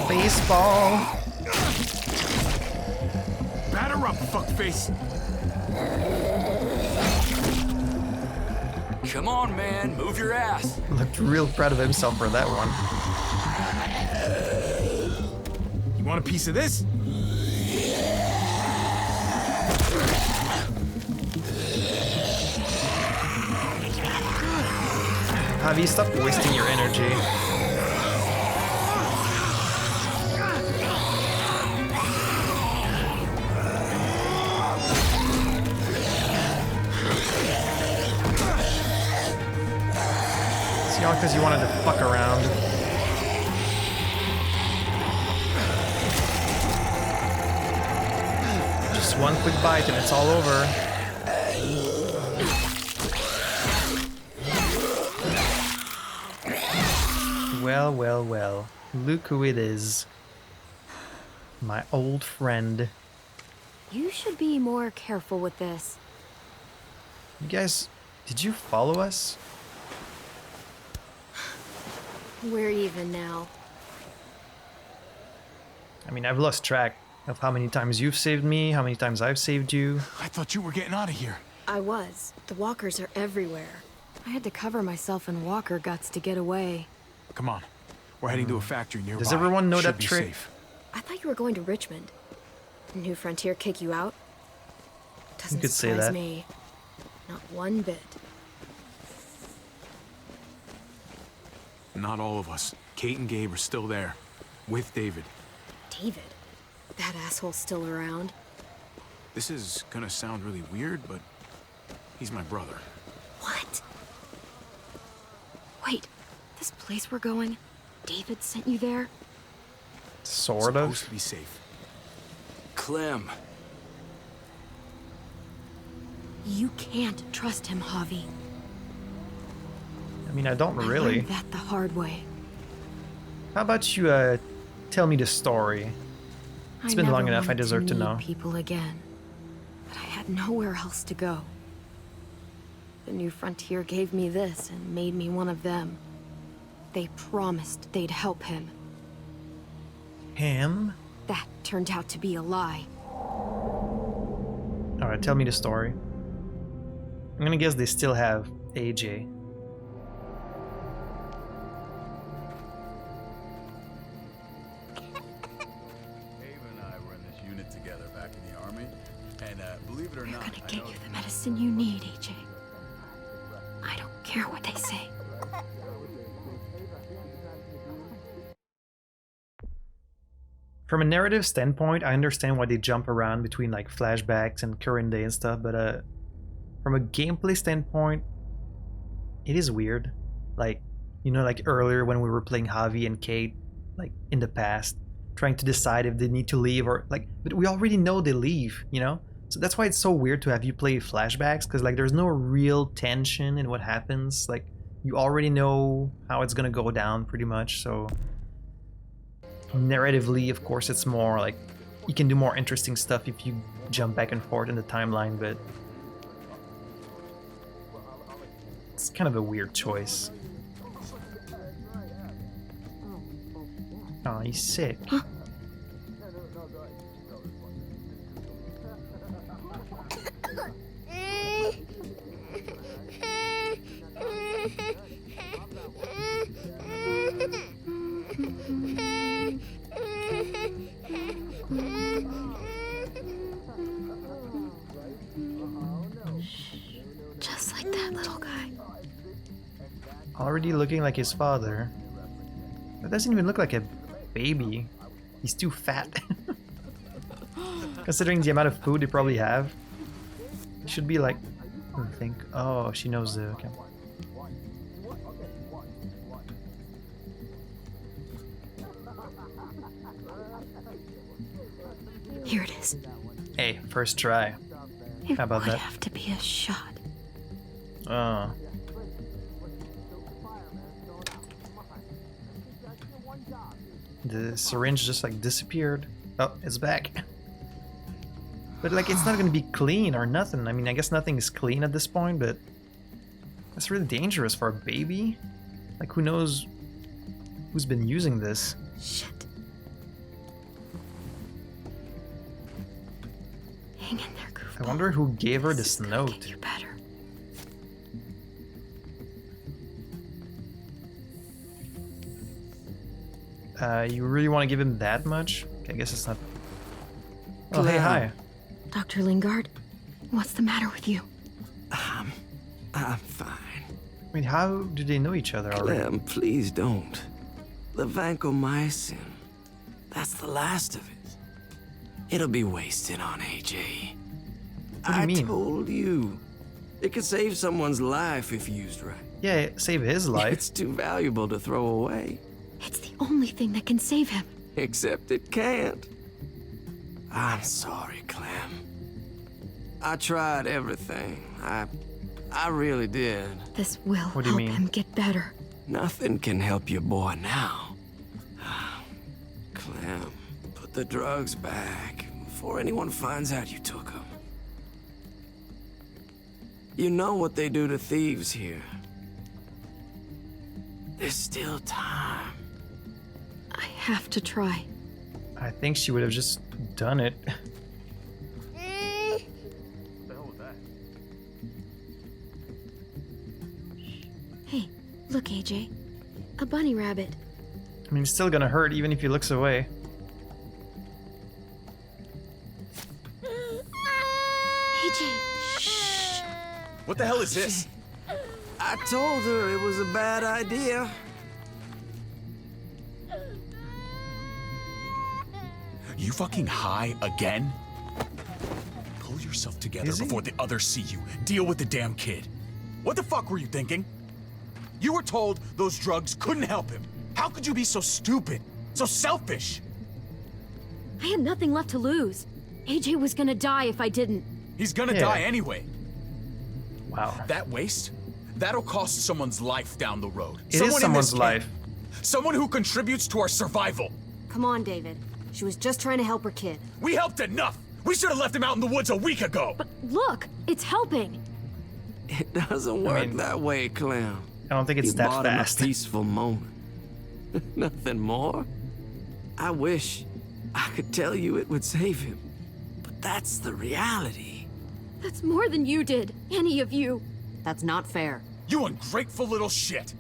Baseball. Batter up, fuckface. Come on, man, move your ass. Looked real proud of himself for that one. You want a piece of this? Javi, stop wasting your energy. It's all because you wanted to fuck around. Just one quick bite and it's all over. Well, well, well. Look who it is. My old friend. You should be more careful with this. You guys, did you follow us? We're even now. I mean, I've lost track of how many times you've saved me, how many times I've saved you. I thought you were getting out of here. I was. The walkers are everywhere. I had to cover myself in walker guts to get away. Come on. We're heading to a factory nearby. Does everyone know Should that be trick? safe. I thought you were going to Richmond. New Frontier kick you out? Doesn't You could say surprise that. me. Not one bit. Not all of us. Kate and Gabe are still there. With David. David? That asshole's still around? This is gonna sound really weird, but he's my brother. What? Wait, this place we're going, David sent you there? Sort of. Supposed to be safe. Clem. You can't trust him, Javi. I mean, I don't I really. learned that the hard way. How about you tell me the story? It's been long enough, I deserve to know. People again, but I had nowhere else to go. The New Frontier gave me this and made me one of them. They promised they'd help him. Him? That turned out to be a lie. Alright, tell me the story. I'm gonna guess they still have AJ. We're gonna get you the medicine you need, AJ. I don't care what they say. From a narrative standpoint, I understand why they jump around between like flashbacks and current day and stuff, but from a gameplay standpoint, it is weird. Like, you know, like earlier when we were playing Javi and Kate, like in the past, trying to decide if they need to leave or like, but we already know they leave, you know? So that's why it's so weird to have you play flashbacks, because like there's no real tension in what happens. Like you already know how it's gonna go down pretty much, so narratively, of course, it's more like you can do more interesting stuff if you jump back and forth in the timeline, but it's kind of a weird choice. Oh, he's sick. Huh? Just like that little guy. Already looking like his father. That doesn't even look like a baby. He's too fat. Considering the amount of food they probably have. It should be like, I think. Oh, she knows the. Okay. Here it is. Hey, first try. It How about would that? have to be a shot. Oh. The syringe just like disappeared. Oh, it's back. But like it's not gonna be clean or nothing. I mean, I guess nothing is clean at this point, but that's really dangerous for a baby. Like who knows who's been using this? Shit. Hang in there, goofball. I wonder who gave her this note. Get you better. You really want to give him that much? Okay, I guess it's not. Oh, hey, hi. Dr. Lingard, what's the matter with you? I'm fine. Wait, how do they know each other already? Clem, please don't. The vancomycin. That's the last of it. It'll be wasted on AJ. What do you mean? I told you. It could save someone's life if used right. Yeah, save his life. It's too valuable to throw away. It's the only thing that can save him. Except it can't. I'm sorry, Clem. I tried everything. I really did. This will What do you help mean? him get better. Nothing can help your boy now. Clem, put the drugs back before anyone finds out you took them. You know what they do to thieves here. There's still time. I have to try. I think she would have just done it. Hey, look, AJ. A bunny rabbit. I mean, it's still gonna hurt even if he looks away. AJ, shh. What the hell is this? I told her it was a bad idea. You fucking high again? Pull yourself together before the others see you. Deal with the damn kid. What the fuck were you thinking? You were told those drugs couldn't help him. How could you be so stupid? So selfish? I had nothing left to lose. AJ was gonna die if I didn't. He's gonna die anyway. Wow. That waste? That'll cost someone's life down the road. It is someone's life. Someone who contributes to our survival. Come on, David. She was just trying to help her kid. We helped enough! We should have left him out in the woods a week ago! But look, it's helping. It doesn't work that way, Clem. I don't think it's You that bought fast. him a peaceful moment. Nothing more. I wish I could tell you it would save him, but that's the reality. That's more than you did, any of you. That's not fair. You ungrateful little shit!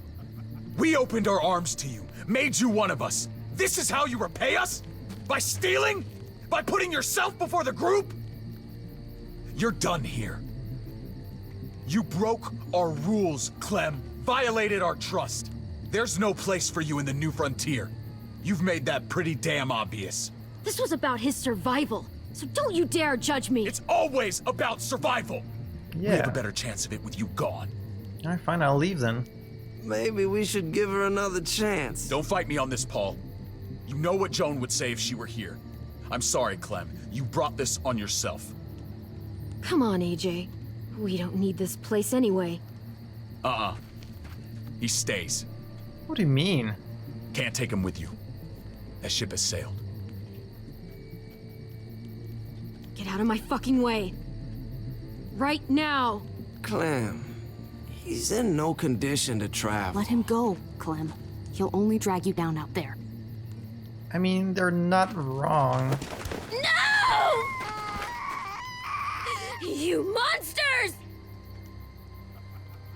We opened our arms to you, made you one of us. This is how you repay us? By stealing? By putting yourself before the group? You're done here. You broke our rules, Clem. Violated our trust. There's no place for you in the new frontier. You've made that pretty damn obvious. This was about his survival, so don't you dare judge me. It's always about survival. Yeah. We have a better chance of it with you gone. Alright, fine, I'll leave then. Maybe we should give her another chance. Don't fight me on this, Paul. You know what Joan would say if she were here. I'm sorry, Clem. You brought this on yourself. Come on, AJ. We don't need this place anyway. He stays. What do you mean? Can't take him with you. That ship has sailed. Get out of my fucking way. Right now. Clem, he's in no condition to travel. Let him go, Clem. He'll only drag you down out there. I mean, they're not wrong. No! You monsters!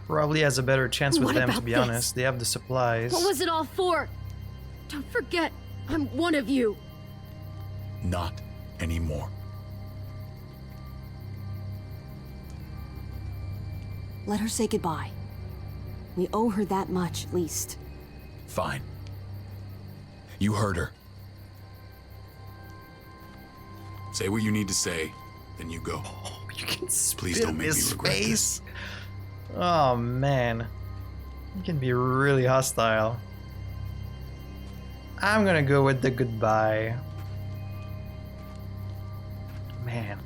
Probably has a better chance with What them, to about be this? honest. They have the supplies. What was it all for? Don't forget, I'm one of you. Not anymore. Let her say goodbye. We owe her that much, at least. Fine. You heard her. Say what you need to say, then you go. You can Please don't make me his regret face. this. Oh man, you can be really hostile. I'm gonna go with the goodbye. Man,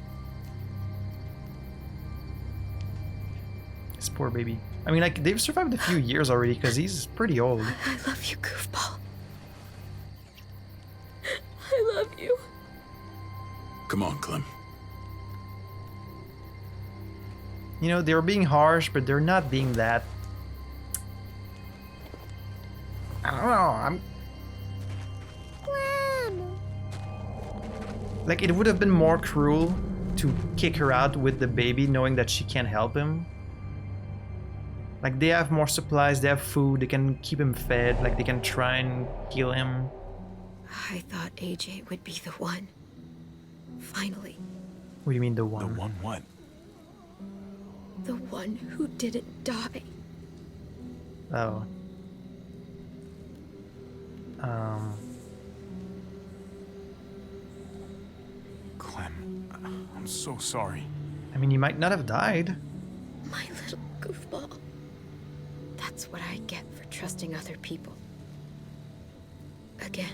this poor baby. I mean, like, they've survived a few years already because he's pretty old. I love you, goofball. I love you. Come on, Clem. You know, they were being harsh, but they're not being that. I don't know. Like, it would have been more cruel to kick her out with the baby, knowing that she can't help him. Like, they have more supplies, they have food, they can keep him fed, like, they can try and heal him. I thought AJ would be the one. Finally. What do you mean, the one? The one what? The one who didn't die. Oh. Clem, I'm so sorry. I mean, you might not have died. My little goofball. That's what I get for trusting other people. Again.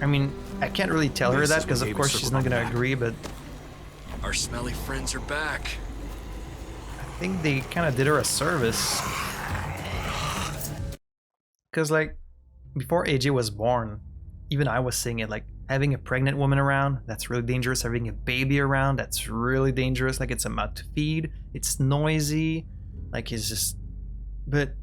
I mean, I can't really tell her that because of course she's not gonna agree, but our smelly friends are back. I think they kind of did her a service. Because like, before AJ was born, even I was saying it, like, having a pregnant woman around, that's really dangerous. Having a baby around, that's really dangerous. Like, it's a mouth to feed, it's noisy, like, it's just... But,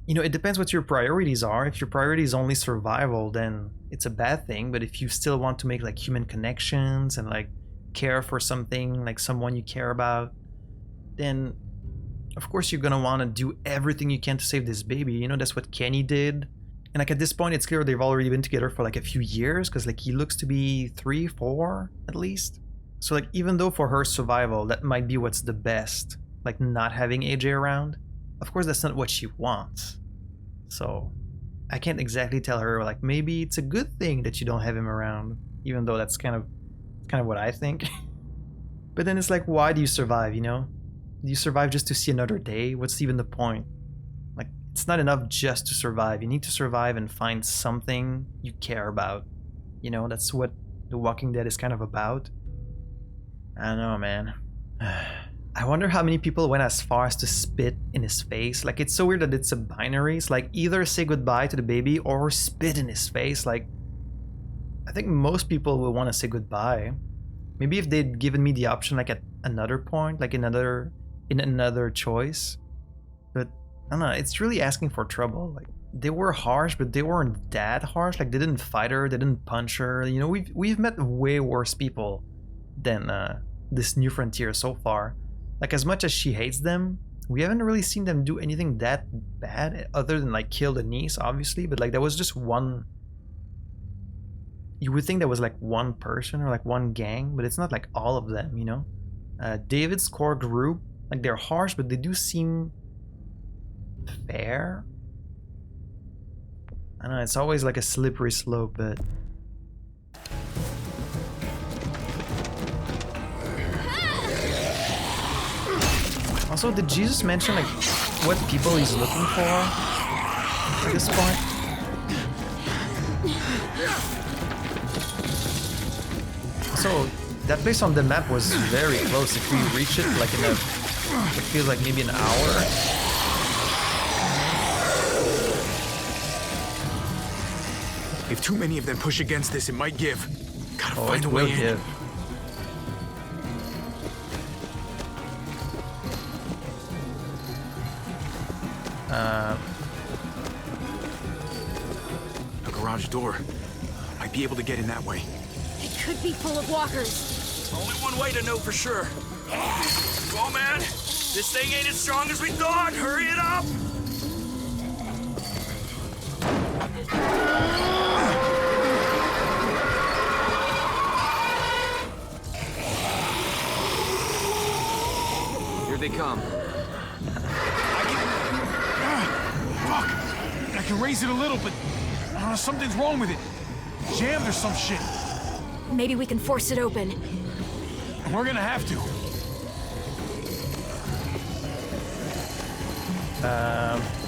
you know, it depends what your priorities are. If your priority is only survival, then it's a bad thing. But if you still want to make, like, human connections and, like, care for something, like someone you care about, then, of course, you're gonna want to do everything you can to save this baby. You know, that's what Kenny did. And like at this point, it's clear they've already been together for like a few years, because like he looks to be 3, 4 at least. So like, even though for her survival, that might be what's the best, like not having AJ around, of course that's not what she wants. So I can't exactly tell her like, maybe it's a good thing that you don't have him around, even though that's kind of what I think. But then it's like, why do you survive, you know? Do you survive just to see another day? What's even the point? Like, it's not enough just to survive. You need to survive and find something you care about. You know, that's what The Walking Dead is kind of about. I don't know, man. I wonder how many people went as far as to spit in his face. Like, it's so weird that it's a binary. It's like either say goodbye to the baby or spit in his face. Like, I think most people will want to say goodbye. Maybe if they'd given me the option like at another point, like in another choice. But I don't know, it's really asking for trouble. Like, they were harsh, but they weren't that harsh. Like, they didn't fight her, they didn't punch her. You know, we've met way worse people than this new frontier so far. Like, as much as she hates them, we haven't really seen them do anything that bad, other than like kill the niece, obviously. But like, that was just one. You would think that was like one person or like one gang, but it's not like all of them, you know? David's core group, like, they're harsh, but they do seem fair. I don't know, it's always like a slippery slope, but... Also, did Jesus mention like what people he's looking for at this point? So that place on the map was very close. If we reach it like in a, it feels like maybe an hour. If too many of them push against this, it might give. Gotta find a way in. Give. A garage door. Might be able to get in that way. It could be full of walkers. Only one way to know for sure. Come on, man. This thing ain't as strong as we thought. Hurry it up. Here they come. Fuck! I can raise it a little, but something's wrong with it. Jammed or some shit. Maybe we can force it open. We're gonna have to.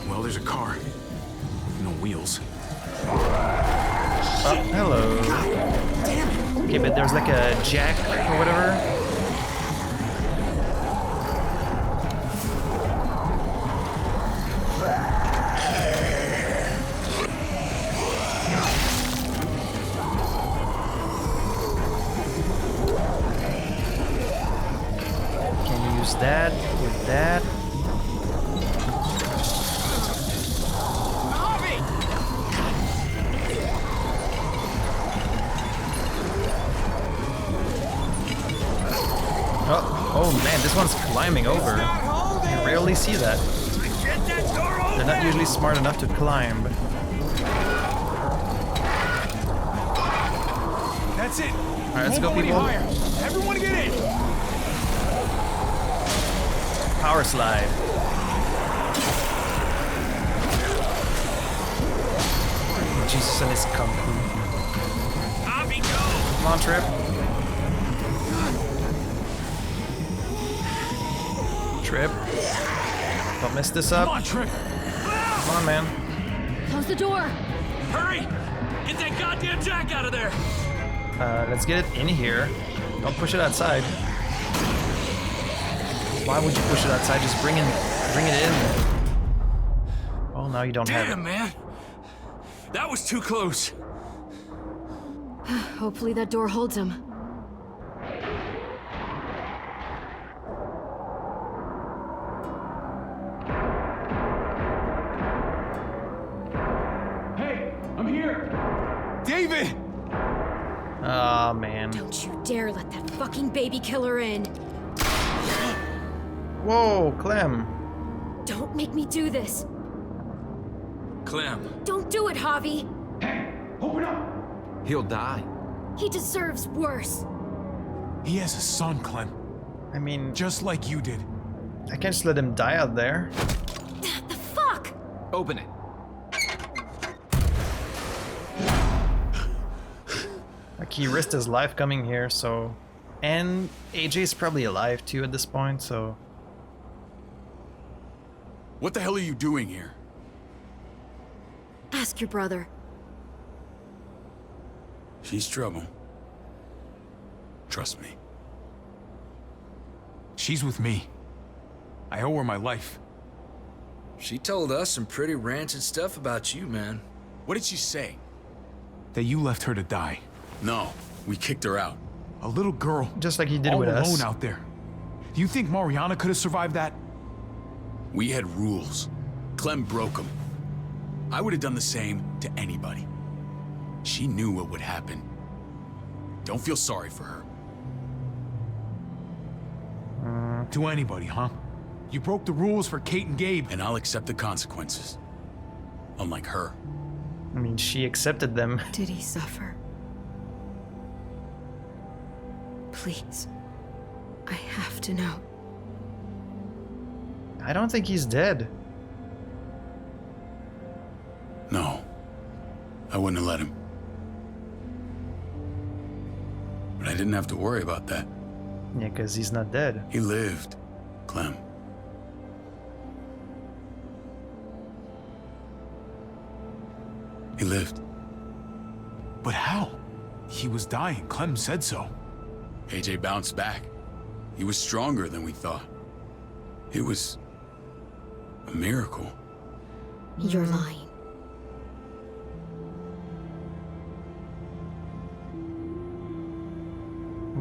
Well, there's a car. No wheels. Oh, hello. Okay, but there's like a jack or whatever. That with that. Oh man, this one's climbing over. You rarely see that. They're not usually smart enough to climb. That's it. Alright, let's go, people. Everyone get in. Power slide. Jesus and his kung fu. Come on, Trip. Trip. Don't mess this up. Come on, Trip. Come on, man. Close the door. Hurry! Get that goddamn jack out of there! Let's get it in here. Don't push it outside. Why would you push it outside? Just bring it in. Oh, now you don't have it. Damn, man. That was too close. Hopefully that door holds him. Hey, I'm here! David! Oh, man. Don't you dare let that fucking baby killer in. Whoa, Clem. Don't make me do this. Clem. Don't do it, Javi. Open up! He'll die. He deserves worse. He has a son, Clem. I mean... Just like you did. I can't just let him die out there. The fuck? Open it. Like, he risked his life coming here, so... And AJ's probably alive, too, at this point, so... What the hell are you doing here? Ask your brother. She's trouble. Trust me. She's with me. I owe her my life. She told us some pretty rancid stuff about you, man. What did she say? That you left her to die. No, we kicked her out. A little girl. Just like he did all with us. alone out there. Do you think Mariana could have survived that? We had rules. Clem broke them. I would have done the same to anybody. She knew what would happen. Don't feel sorry for her. To anybody, huh? You broke the rules for Kate and Gabe. And I'll accept the consequences. Unlike her. I mean, she accepted them. Did he suffer? Please. I have to know. I don't think he's dead. No. I wouldn't have let him. But I didn't have to worry about that. Yeah, because he's not dead. He lived, Clem. He lived. But how? He was dying. Clem said so. AJ bounced back. He was stronger than we thought. It was a miracle. You're lying.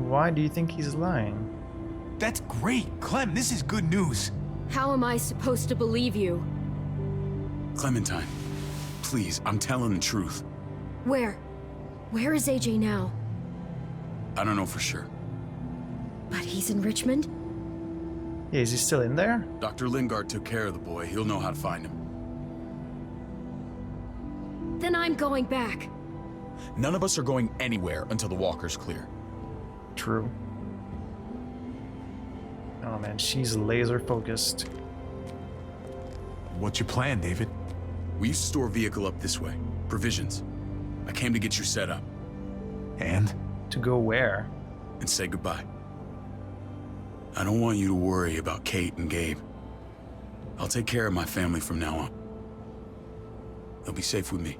Why do you think he's lying? That's great. Clem, this is good news. How am I supposed to believe you? Clementine, please, I'm telling the truth. Where? Where is AJ now? I don't know for sure. But he's in Richmond? Yeah, is he still in there? Dr. Lingard took care of the boy. He'll know how to find him. Then I'm going back. None of us are going anywhere until the walker's clear. True. Oh man, she's laser focused. What's your plan, David? We used to store a vehicle up this way. Provisions. I came to get you set up. And? To go where? And say goodbye. I don't want you to worry about Kate and Gabe. I'll take care of my family from now on. They'll be safe with me.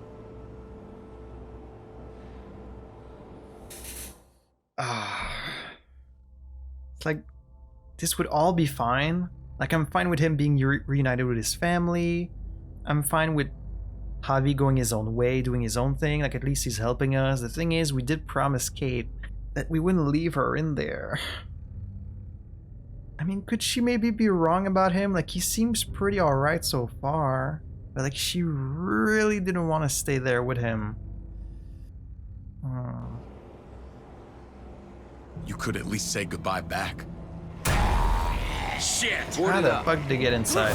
It's like, this would all be fine. Like, I'm fine with him being reunited with his family. I'm fine with Javi going his own way, doing his own thing. Like, at least he's helping us. The thing is, we did promise Kate that we wouldn't leave her in there. I mean, could she maybe be wrong about him? Like, he seems pretty alright so far. But, like, she really didn't want to stay there with him. You could at least say goodbye back. Shit! How the fuck did they get inside?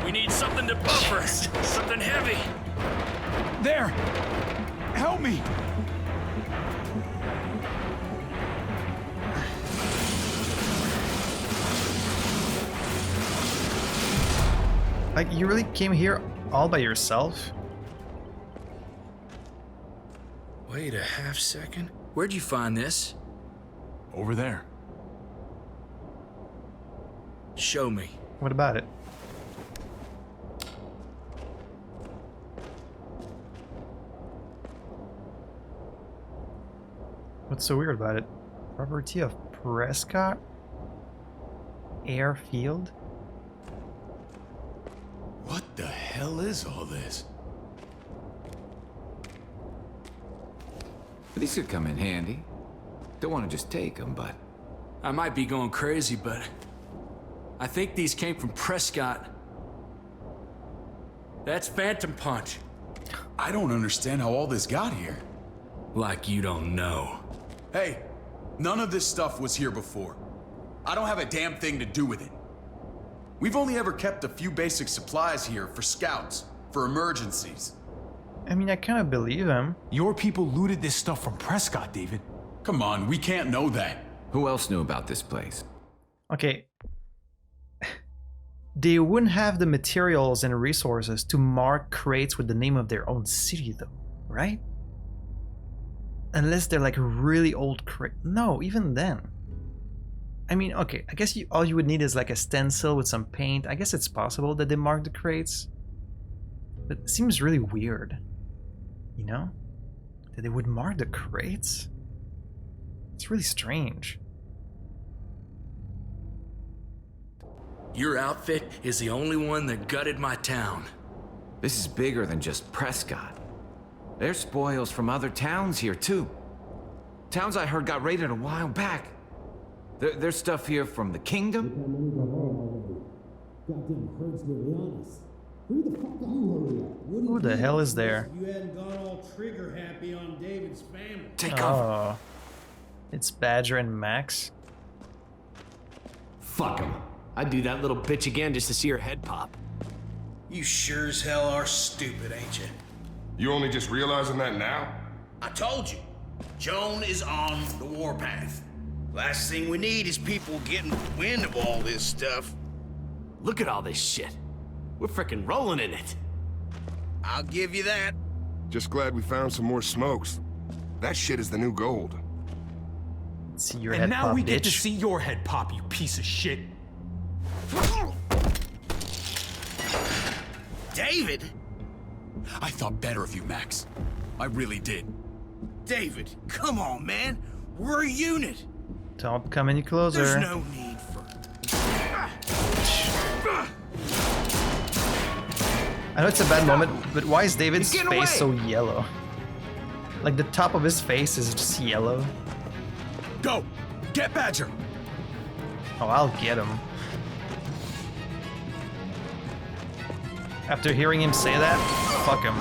We need something to buffer us. Something heavy. There! Help me! Like, you really came here all by yourself? Wait a half second. Where'd you find this? Over there. Show me. What about it? What's so weird about it? Property of Prescott? Airfield? What the hell is all this? These could come in handy. Don't want to just take them, but... I might be going crazy, but I think these came from Prescott. That's Phantom Punch. I don't understand how all this got here. Like you don't know. Hey, none of this stuff was here before. I don't have a damn thing to do with it. We've only ever kept a few basic supplies here for scouts, for emergencies. I mean, I kind of believe him. Your people looted this stuff from Prescott, David. Come on, we can't know that. Who else knew about this place? Okay. They wouldn't have the materials and resources to mark crates with the name of their own city, though, right? Unless they're like really old crate. No, even then. I mean, okay, I guess all you would need is like a stencil with some paint. I guess it's possible that they mark the crates. But it seems really weird. You know? That they would mark the crates? It's really strange. Your outfit is the only one that gutted my town. This is bigger than just Prescott. There's spoils from other towns here, too. Towns I heard got raided a while back. There's stuff here from the kingdom. Who the hell is there? You hadn't gone all trigger happy on David's family. Take cover. It's Badger and Max. Fuck him. I'd do that little bitch again just to see her head pop. You sure as hell are stupid, ain't you? You only just realizing that now? I told you. Joan is on the warpath. Last thing we need is people getting wind of all this stuff. Look at all this shit. We're frickin' rolling in it. I'll give you that. Just glad we found some more smokes. That shit is the new gold. See your and head now pop, we bitch. get to see your head pop, you piece of shit. David? I thought better of you, Max. I really did. David, come on, man. We're a unit. Don't come any closer. There's no need for... I know it's a bad moment, but why is David's face so yellow? Like the top of his face is just yellow. Go! Get Badger! Oh, I'll get him. After hearing him say that, fuck him.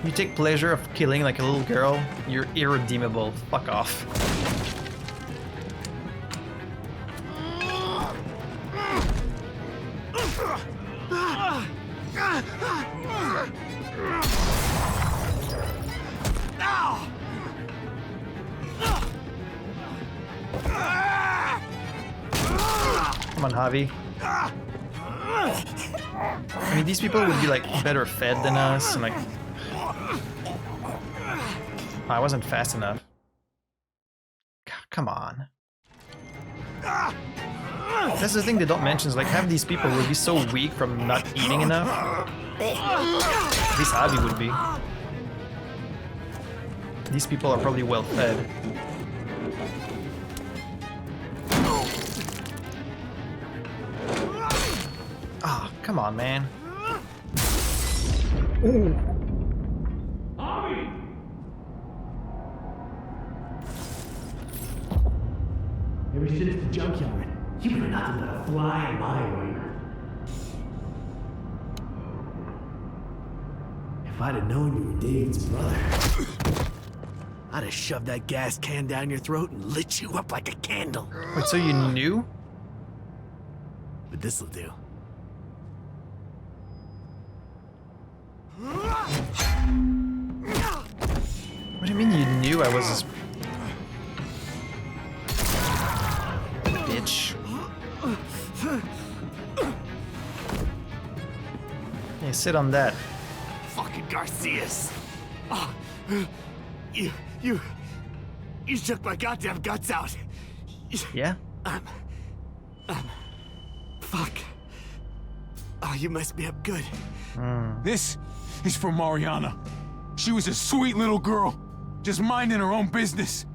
You take pleasure of killing like a little girl, you're irredeemable. Fuck off. Come on, Javi. I mean, these people would be like better fed than us, and like... I wasn't fast enough. Come on. That's the thing they don't mention, is like half these people would be so weak from not eating enough. At least Javi would be. These people are probably well fed. Ah, oh, come on, man. Ooh. Ever since the junkyard, you've been nothing but a fly in my wing. If I'd have known you were David's brother, I'd have shoved that gas can down your throat and lit you up like a candle. Wait, so you knew? But this'll do. What do you mean you knew I was this... bitch? Hey, sit on that. Fucking Garcias. Oh, you shook my goddamn guts out. Yeah? Fuck. Oh, you messed me up good. This is for Mariana. She was a sweet little girl, just minding her own business.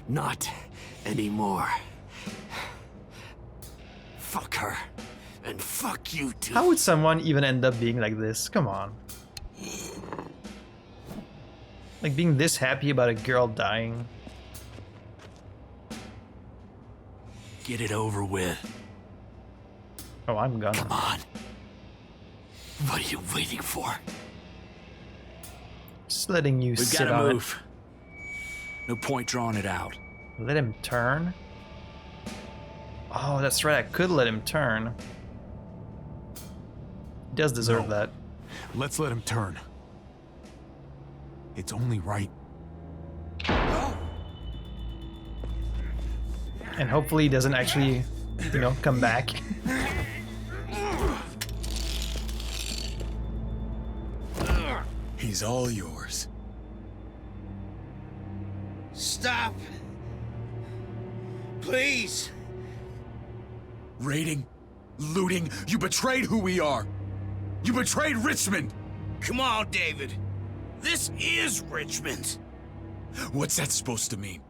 Not anymore. Fuck her. And fuck you too. How would someone even end up being like this? Come on. Like being this happy about a girl dying. Get it over with. Oh, I'm gonna. Come on. What are you waiting for? Just letting you We've sit gotta on move. No point drawing it out. it. Let him turn? Oh, that's right. I could let him turn. He does deserve that. Let's let him turn. It's only right. And hopefully he doesn't actually, you know, come back. He's all yours. Stop. Please. Raiding, looting, you betrayed who we are. You betrayed Richmond. Come on, David. This is Richmond. What's that supposed to mean?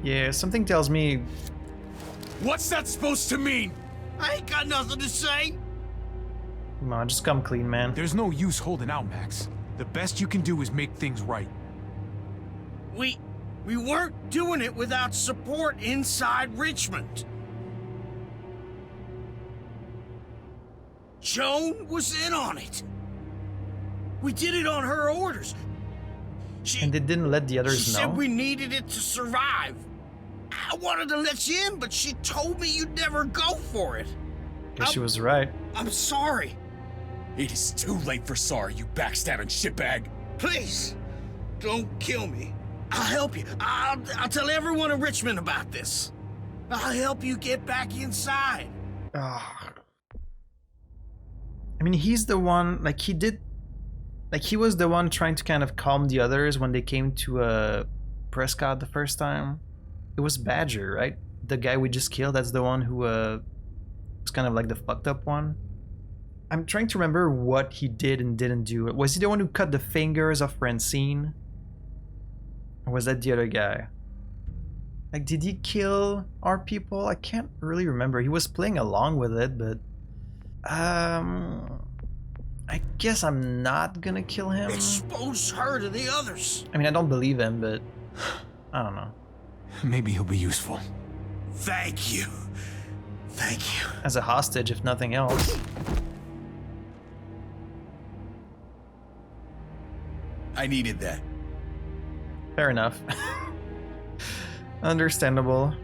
Yeah, something tells me... What's that supposed to mean? I ain't got nothing to say. Come on, just come clean, man. There's no use holding out, Max. The best you can do is make things right. We weren't doing it without support inside Richmond. Joan was in on it. We did it on her orders. And they didn't let the others She know? said we needed it to survive. I wanted to let you in, but she told me you'd never go for it. Guess she was right. I'm sorry. It is too late for sorry, you backstabbing shitbag. Please, don't kill me. I'll help you. I'll tell everyone in Richmond about this. I'll help you get back inside. Ah. I mean, he's the one, like he was the one trying to kind of calm the others when they came to Prescott the first time. It was Badger, right? The guy we just killed, that's the one who was kind of like the fucked up one. I'm trying to remember what he did and didn't do. Was he the one who cut the fingers of Francine? Or was that the other guy? Like, did he kill our people? I can't really remember. He was playing along with it, but... I guess I'm not gonna kill him. Expose her to the others. I mean, I don't believe him, but... I don't know. Maybe he'll be useful. Thank you. Thank you. As a hostage, if nothing else. I needed that. Fair enough. Understandable.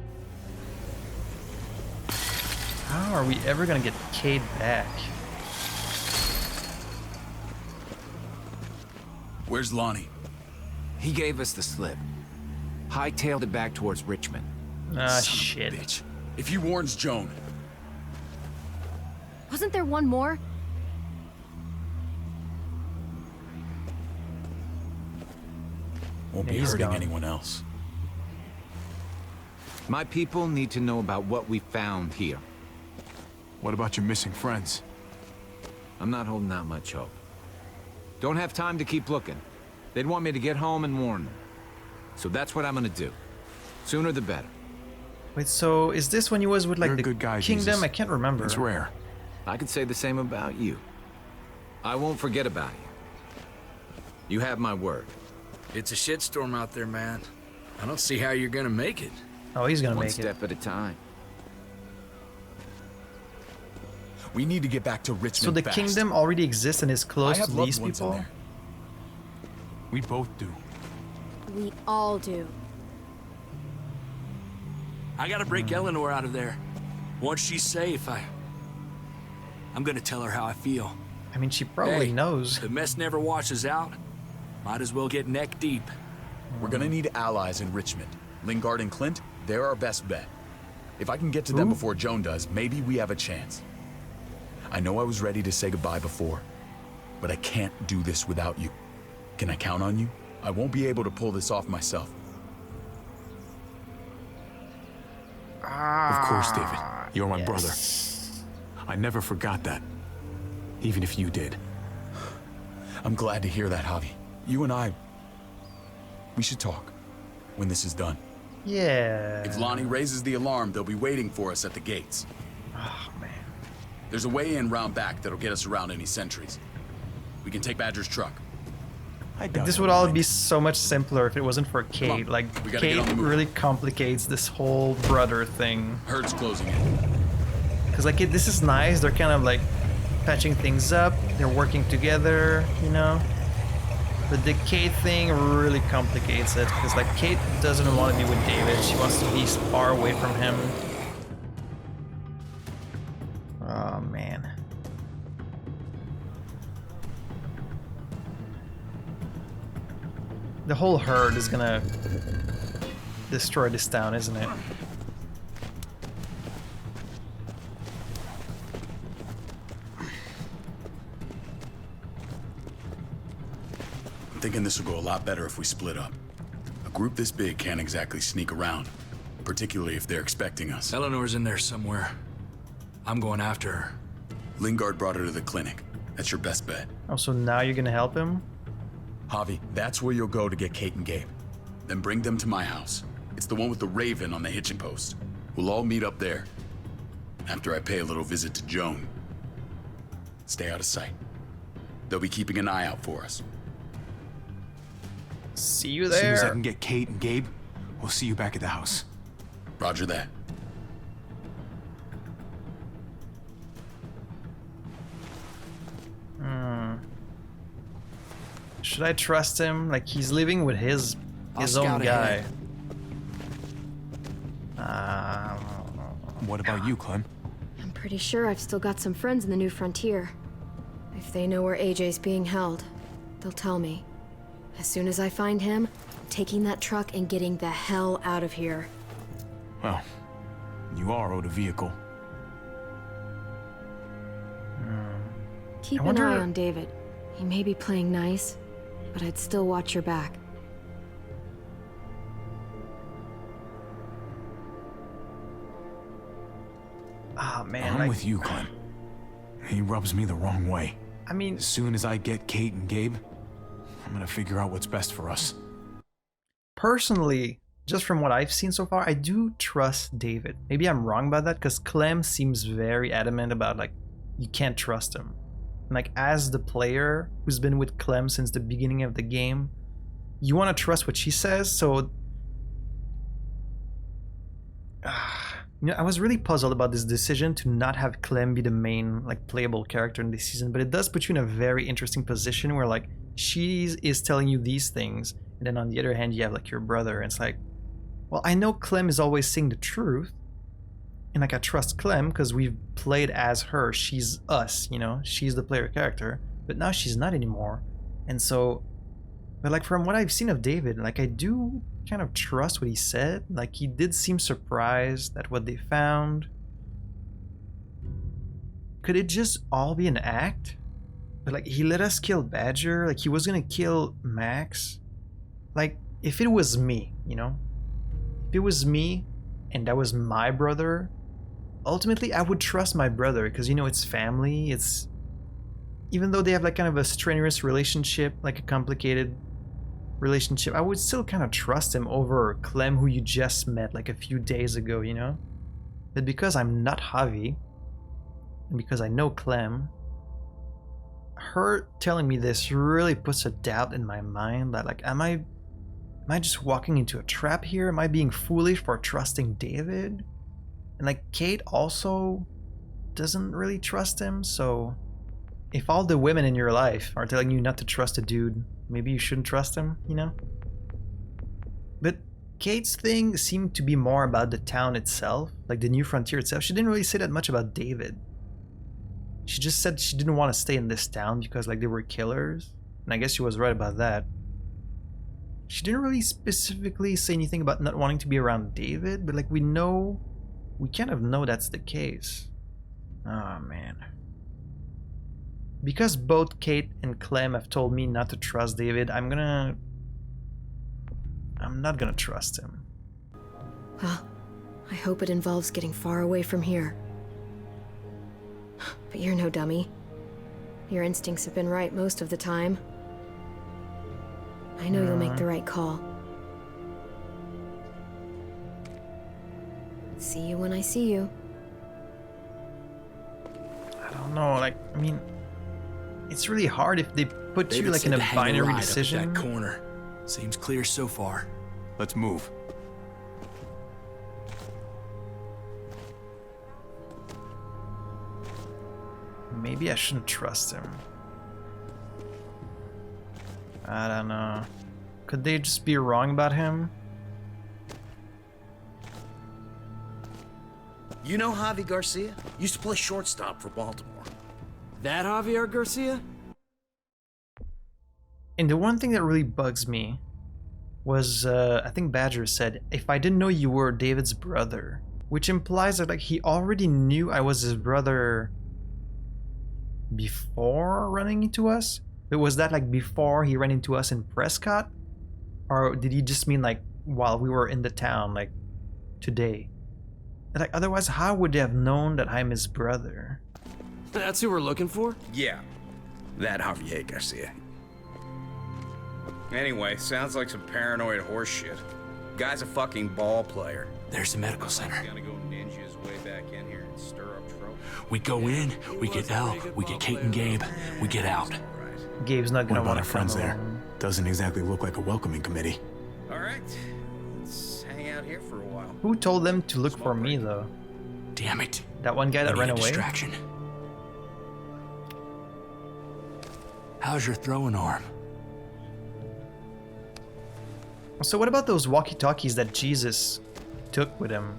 How are we ever gonna get Cade back? Where's Lonnie? He gave us the slip. Hightailed it back towards Richmond. Ah, Son shit. of a bitch. If he warns Joan... Wasn't there one more? Won't Yeah, be he's hurting gone. anyone else. My people need to know about what we found here. What about your missing friends? I'm not holding out much hope. Don't have time to keep looking. They'd want me to get home and warn them. So that's what I'm gonna do. Sooner the better. Wait, so is this when he was with like You're a the good guy, kingdom? Jesus. I can't remember. It's rare. I could say the same about you. I won't forget about you. You have my word. It's a shitstorm out there, man. I don't see how you're gonna make it. Oh, he's gonna One make it. step at a time. We need to get back to Richmond So the fast. kingdom already exists and is I close have to loved these ones in people? there. We both do. We all do. I gotta break Eleanor out of there. Once she's safe, I'm gonna tell her how I feel. I mean, she probably Hey, knows. The mess never washes out. Might as well get neck deep. We're gonna need allies in Richmond. Lingard and Clint, they're our best bet. If I can get to them before Joan does, maybe we have a chance. I know I was ready to say goodbye before, but I can't do this without you. Can I count on you? I won't be able to pull this off myself. Of course, David. You're my brother. I never forgot that. Even if you did. I'm glad to hear that, Javi. You and I... we should talk when this is done. Yeah. If Lonnie raises the alarm, they'll be waiting for us at the gates. Oh, man. There's a way in round back that'll get us around any sentries. We can take Badger's truck. This would all be so much simpler if it wasn't for Kate. Like, Kate really complicates this whole brother thing. Herd's closing in. Because, like, this is nice. They're kind of, like, patching things up. They're working together, you know? But the Kate thing really complicates it. Because, like, Kate doesn't want to be with David. She wants to be far away from him. Oh, man. The whole herd is gonna destroy this town, isn't it? I'm thinking this will go a lot better if we split up. A group this big can't exactly sneak around, particularly if they're expecting us. Eleanor's in there somewhere. I'm going after her. Lingard brought her to the clinic. That's your best bet. Oh, so now you're gonna help him? Javi, that's where you'll go to get Kate and Gabe. Then bring them to my house. It's the one with the raven on the hitching post. We'll all meet up there. After I pay a little visit to Joan. Stay out of sight. They'll be keeping an eye out for us. See you there. As soon as I there. can get Kate and Gabe, we'll see you back at the house. Roger that. Should I trust him? Like, he's living with his own guy. What about you, Clem? I'm pretty sure I've still got some friends in the New Frontier. If they know where AJ's being held, they'll tell me. As soon as I find him, I'm taking that truck and getting the hell out of here. Well, you are owed a vehicle. Keep an eye on David. He may be playing nice, but I'd still watch your back. Ah, man. I'm with you, Clem. He rubs me the wrong way. I mean, as soon as I get Kate and Gabe, I'm gonna figure out what's best for us. Personally, just from what I've seen so far, I do trust David. Maybe I'm wrong about that, because Clem seems very adamant about, like, you can't trust him. And, like, as the player who's been with Clem since the beginning of the game, you want to trust what she says, so... You know, I was really puzzled about this decision to not have Clem be the main, like, playable character in this season, but it does put you in a very interesting position where, like, she is telling you these things, and then on the other hand, you have, like, your brother, and it's like, well, I know Clem is always saying the truth, and, like, I trust Clem because we've played as her. She's us, you know? She's the player character, but now she's not anymore, and so... But, like, from what I've seen of David, like, I do kind of trust what he said. Like, he did seem surprised at what they found. Could it just all be an act? But, like, he let us kill Badger. Like, he was gonna kill Max. Like, if it was me, you know? If it was me, and that was my brother, ultimately, I would trust my brother, because, you know, it's family, it's... Even though they have, like, kind of a strenuous relationship, like a complicated relationship, I would still kind of trust him over Clem, who you just met like a few days ago, you know? But because I'm not Javi, and because I know Clem, her telling me this really puts a doubt in my mind that, like, am I just walking into a trap here? Am I being foolish for trusting David? And, like, Kate also doesn't really trust him, so if all the women in your life are telling you not to trust a dude, maybe you shouldn't trust him, you know? But Kate's thing seemed to be more about the town itself, like the New Frontier itself. She didn't really say that much about David. She just said she didn't want to stay in this town because, like, they were killers. And I guess she was right about that. She didn't really specifically say anything about not wanting to be around David, but, like, we kind of know that's the case. Oh, man. Because both Kate and Clem have told me not to trust David, I'm not gonna trust him. Well, I hope it involves getting far away from here. But you're no dummy. Your instincts have been right most of the time. I know you'll make the right call. See you when I see you. I don't know, like, I mean, it's really hard if they put David you like in said a to hang a binary ride up at decision. that corner. Seems clear so far. Let's move. Maybe I shouldn't trust him. I don't know. Could they just be wrong about him? You know Javi Garcia? Used to play shortstop for Baltimore. That Javier Garcia? And the one thing that really bugs me was, I think Badger said, if I didn't know you were David's brother, which implies that like he already knew I was his brother before running into us? But was that like before he ran into us in Prescott? Or did he just mean like while we were in the town, like today? Like otherwise, how would they have known that I'm his brother? That's who we're looking for? Yeah, that Javier Garcia. Anyway, sounds like some paranoid horse shit. Guy's a fucking ball player. There's the medical center. He's gonna go ninja his way back in here and stir up trouble. We go in, we get Elle, we get Kate and Gabe, we get out. Gabe's not What gonna about want our to friends come there? along. Doesn't exactly look like a welcoming committee. All right, let's hang out here for a while. Who told them to look for me though? Damn it. That one guy that ran away? Distraction. How's your throwing arm? So what about those walkie-talkies that Jesus took with him?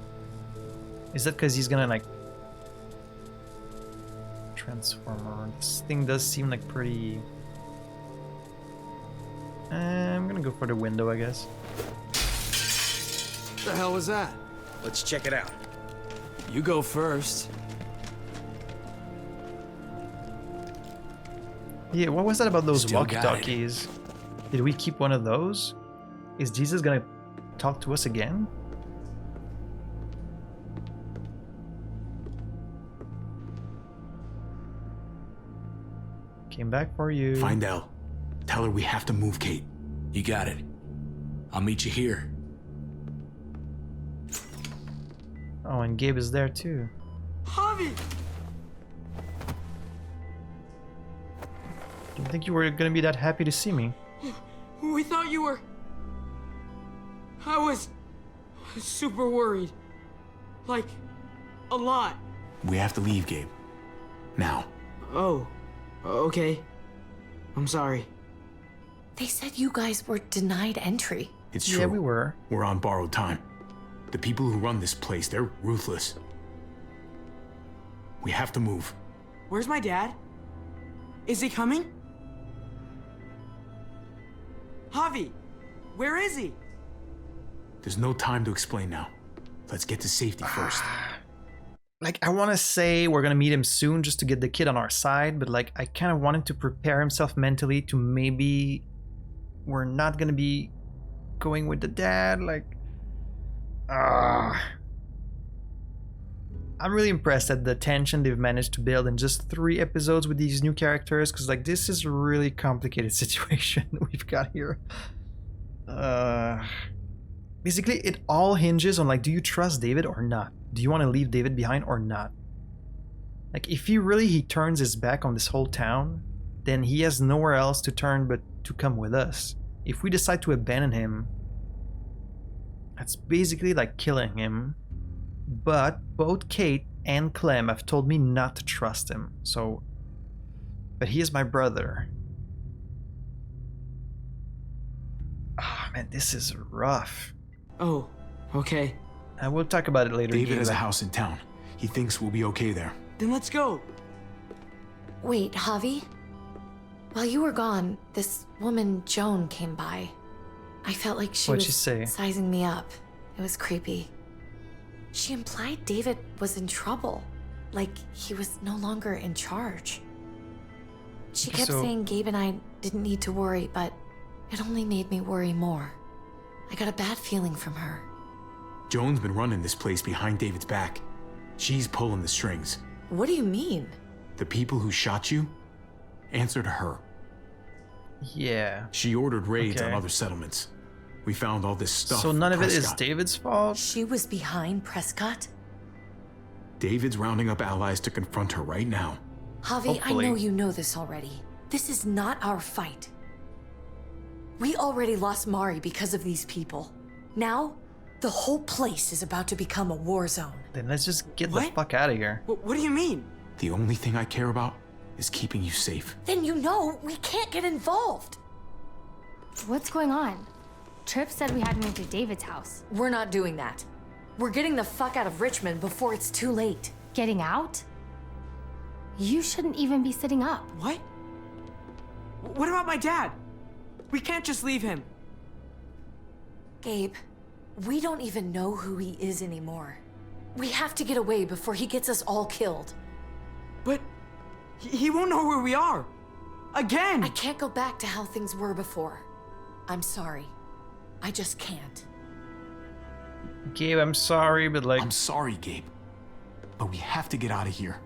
Is that because he's gonna like transformer? This thing does seem like pretty... I'm gonna go for the window, I guess. What the hell was that? Let's check it out. You go first. Yeah, what was that about those Still got it. walkie-talkies? Did we keep one of those? Is Jesus gonna talk to us again? Came back for you. Find Elle. Tell her we have to move Kate. You got it. I'll meet you here. Oh, and Gabe is there too. Javi! Didn't think you were gonna be that happy to see me. We thought you were... I was super worried. Like, a lot. We have to leave, Gabe. Now. Oh, okay. I'm sorry. They said you guys were denied entry. It's true. Yeah, we were. We're on borrowed time. The people who run this place, they're ruthless. We have to move. Where's my dad? Is he coming? Javi, where is he? There's no time to explain now. Let's get to safety first. Like, I want to say we're gonna meet him soon just to get the kid on our side, but like, I kind of want him to prepare himself mentally to maybe we're not gonna be going with the dad. Like, I'm really impressed at the tension they've managed to build in just 3 episodes with these new characters, because like, this is a really complicated situation we've got here. Basically, it all hinges on like, do you trust David or not? Do you want to leave David behind or not? Like, if he turns his back on this whole town, then he has nowhere else to turn but to come with us. If we decide to abandon him, that's basically like killing him. But both Kate and Clem have told me not to trust him, so... But he is my brother. Ah, man, this is rough. Oh, okay. And we'll talk about it later. David has a house in town. He thinks we'll be okay there. Then let's go. Wait, Javi? While you were gone, this woman, Joan, came by. I felt like she What'd was she say? sizing me up. It was creepy. She implied David was in trouble. Like he was no longer in charge. She kept saying Gabe and I didn't need to worry, but it only made me worry more. I got a bad feeling from her. Joan's been running this place behind David's back. She's pulling the strings. What do you mean? The people who shot you answered her. Yeah. She ordered raids Okay. on other settlements. We found all this stuff. So none of it is Prescott. David's fault? She was behind Prescott? David's rounding up allies to confront her right now. Javi, Hopefully. I know you know this already. This is not our fight. We already lost Mari because of these people. Now, the whole place is about to become a war zone. Then let's just get the fuck out of here. What do you mean? The only thing I care about is keeping you safe. Then you know we can't get involved. What's going on? Tripp said we had to move to David's house. We're not doing that. We're getting the fuck out of Richmond before it's too late. Getting out? You shouldn't even be sitting up. What? What about my dad? We can't just leave him. Gabe, we don't even know who he is anymore. We have to get away before he gets us all killed. But he won't know where we are. Again! I can't go back to how things were before. I'm sorry. I just can't. Gabe, I'm sorry, but like... I'm sorry, Gabe. But we have to get out of here.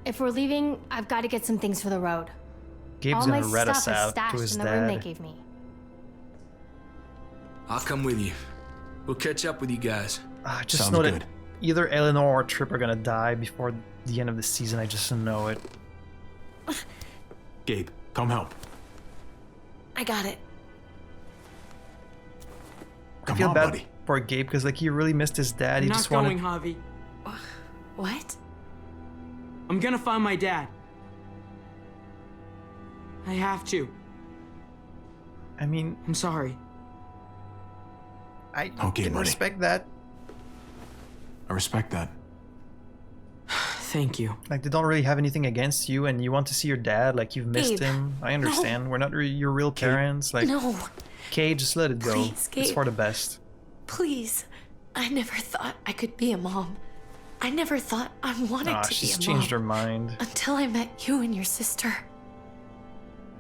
If we're leaving, I've got to get some things for the road. Gabe's All gonna my rat us stuff is out stashed to his in the room they dad. gave me. I'll come with you. We'll catch up with you guys. I just Sounds know good. that either Eleanor or Tripp are gonna die before the end of the season. I just know it. Gabe, come help. I got it. I feel on, bad buddy. for Gabe because like he really missed his dad. I'm He not just going, wanted. Javi. What? I'm gonna find my dad. I have to. I mean, I'm sorry. I Okay, can buddy. respect that. I respect that. Thank you. Like they don't really have anything against you, and you want to see your dad. Like you've missed Gabe, him. I understand. We're not your real parents. Like, No, Kay, just let it go. Please, It's Gabe. for the best. please. I never thought I could be a mom. I never thought I wanted Aw, to be she's a changed mom. her mind. Until I met you and your sister.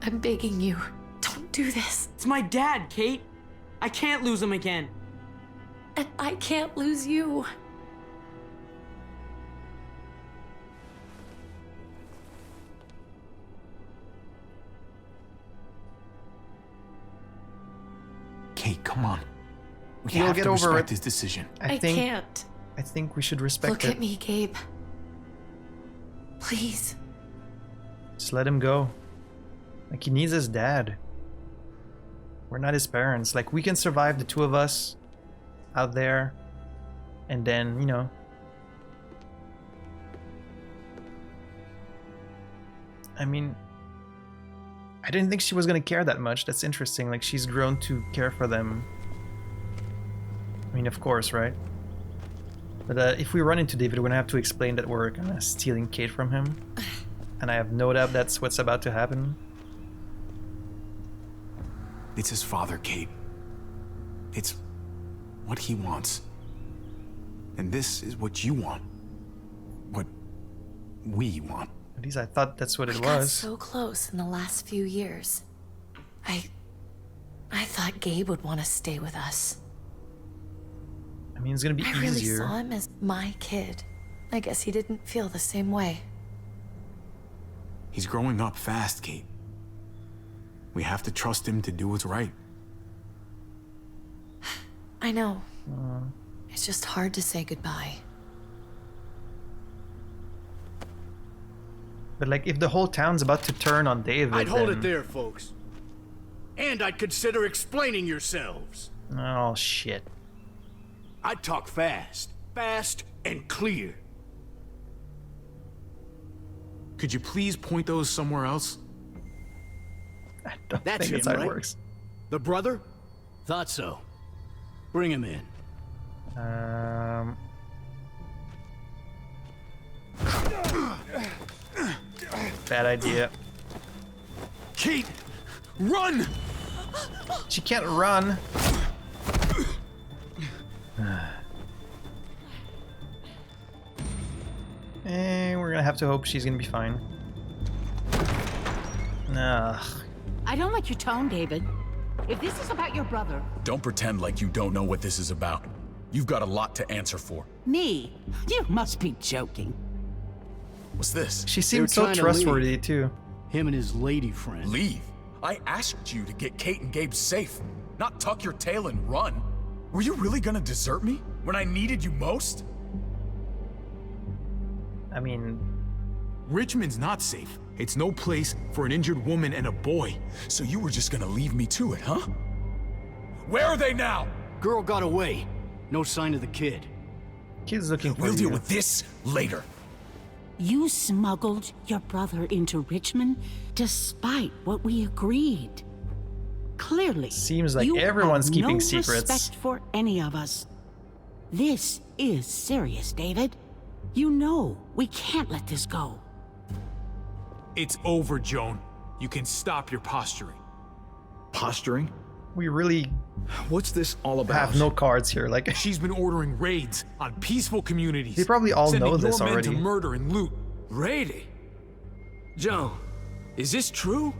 I'm begging you, don't do this. It's my dad, Kate. I can't lose him again. And I can't lose you. Kate, come on. We You'll have get to over respect it. his decision. I think can't. I think we should respect Look it. at me, Gabe. Please. Just let him go. Like he needs his dad. We're not his parents. Like we can survive the two of us out there, and then you know. I mean, I didn't think she was gonna care that much. That's interesting. Like she's grown to care for them. I mean, of course, right? But if we run into David, we're gonna have to explain that we're kind of stealing Kate from him, and I have no doubt that's what's about to happen. It's his father, Kate. It's what he wants. And this is what you want. What we want. At least I thought that's what it We got was. so close in the last few years. I thought Gabe would want to stay with us. I mean, it's gonna be I really easier. saw him as my kid. I guess he didn't feel the same way. He's growing up fast, Kate. We have to trust him to do what's right. I know. It's just hard to say goodbye. But like, if the whole town's about to turn on David, I'd hold then... it there, folks. And I'd consider explaining yourselves. Oh shit! I'd talk fast and clear. Could you please point those somewhere else? I don't That's think that's him, how right? it works. The brother? Thought so. Bring him in. Bad idea. Kate, run! She can't run. We're gonna have to hope she's gonna be fine. Ugh. I don't like your tone, David. If this is about your brother, Don't pretend like you don't know what this is about. You've got a lot to answer for. Me? You must be joking. What's this? She seemed so trustworthy, too. Him and his lady friend. Leave? I asked you to get Kate and Gabe safe, not tuck your tail and run. Were you really gonna desert me when I needed you most? I mean... Richmond's not safe. It's no place for an injured woman and a boy. So you were just gonna leave me to it, huh? Where are they now? Girl got away. No sign of the kid. Kid's looking for We'll you. deal with this later. You smuggled your brother into Richmond despite what we agreed. Clearly, Seems like you everyone's have keeping no secrets. respect for any of us. This is serious, David. You know we can't let this go. It's over, Joan. You can stop your posturing. Posturing? We really What's this all about? have no cards here. Like, She's been ordering raids on peaceful communities. they probably all sending know this your men already. to murder and loot. Raiding? Joan, is this true?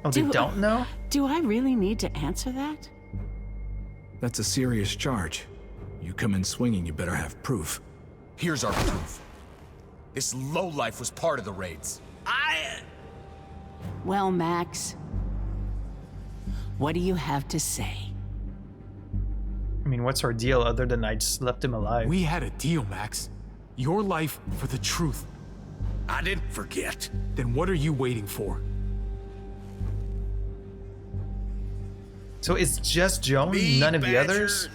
Oh, they don't know? Do I really need to answer that? That's a serious charge. You come in swinging, you better have proof. Here's our proof. This lowlife was part of the raids. Well, Max, what do you have to say? I mean, what's our deal other than I just left him alive? We had a deal, Max. Your life for the truth. I didn't forget. Then what are you waiting for? So it's just Joan, none of the others?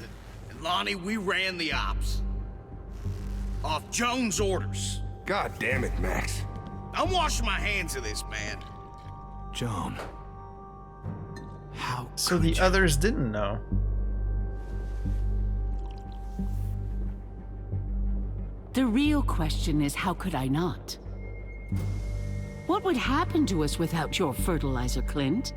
And Lonnie, we ran the ops. Off Joan's orders. God damn it, Max. I'm washing my hands of this, man. Joan. How So the others didn't know. The real question is, how could I not? What would happen to us without your fertilizer, Clint?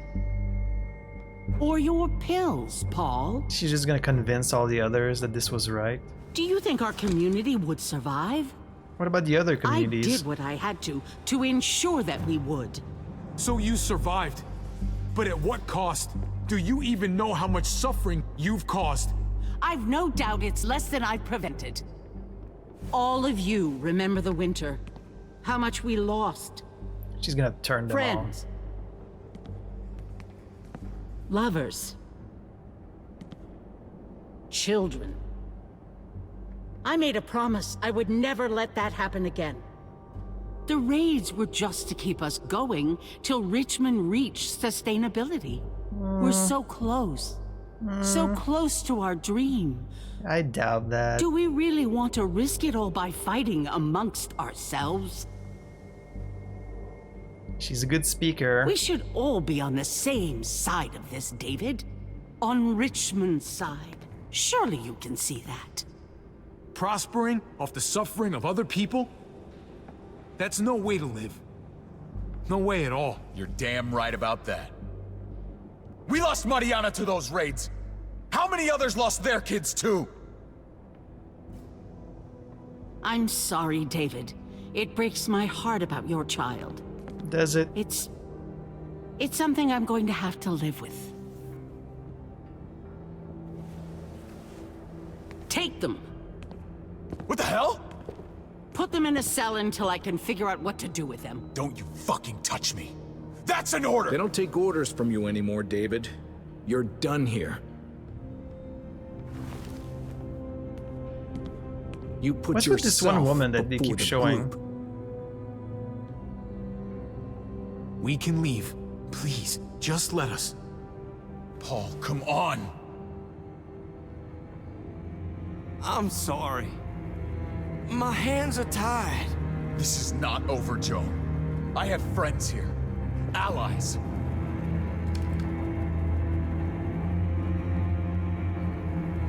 Or your pills, Paul? She's just gonna convince all the others that this was right. Do you think our community would survive? What about the other communities? I did what I had to ensure that we would. So you survived. But at what cost? Do you even know how much suffering you've caused? I've no doubt it's less than I've prevented. All of you remember the winter. How much we lost. She's gonna turn them Friends. Lovers. Children. I made a promise I would never let that happen again. The raids were just to keep us going till Richmond reached sustainability. We're so close. So close to our dream. I doubt that. Do we really want to risk it all by fighting amongst ourselves? She's a good speaker. We should all be on the same side of this, David. On Richmond's side. Surely you can see that. Prospering off the suffering of other people? That's no way to live. No way at all. You're damn right about that. We lost Mariana to those raids. How many others lost their kids too? I'm sorry, David. It breaks my heart about your child. Does it? It's something I'm going to have to live with. Take them. What the hell? Put them in a cell until I can figure out what to do with them. Don't you fucking touch me. That's an order! They don't take orders from you anymore, David. You're done here. You put What's with this one yourself woman that they before keep the showing? group. We can leave. Please, just let us. Paul, come on! I'm sorry. My hands are tied. This is not over, Joan. I have friends here. Allies.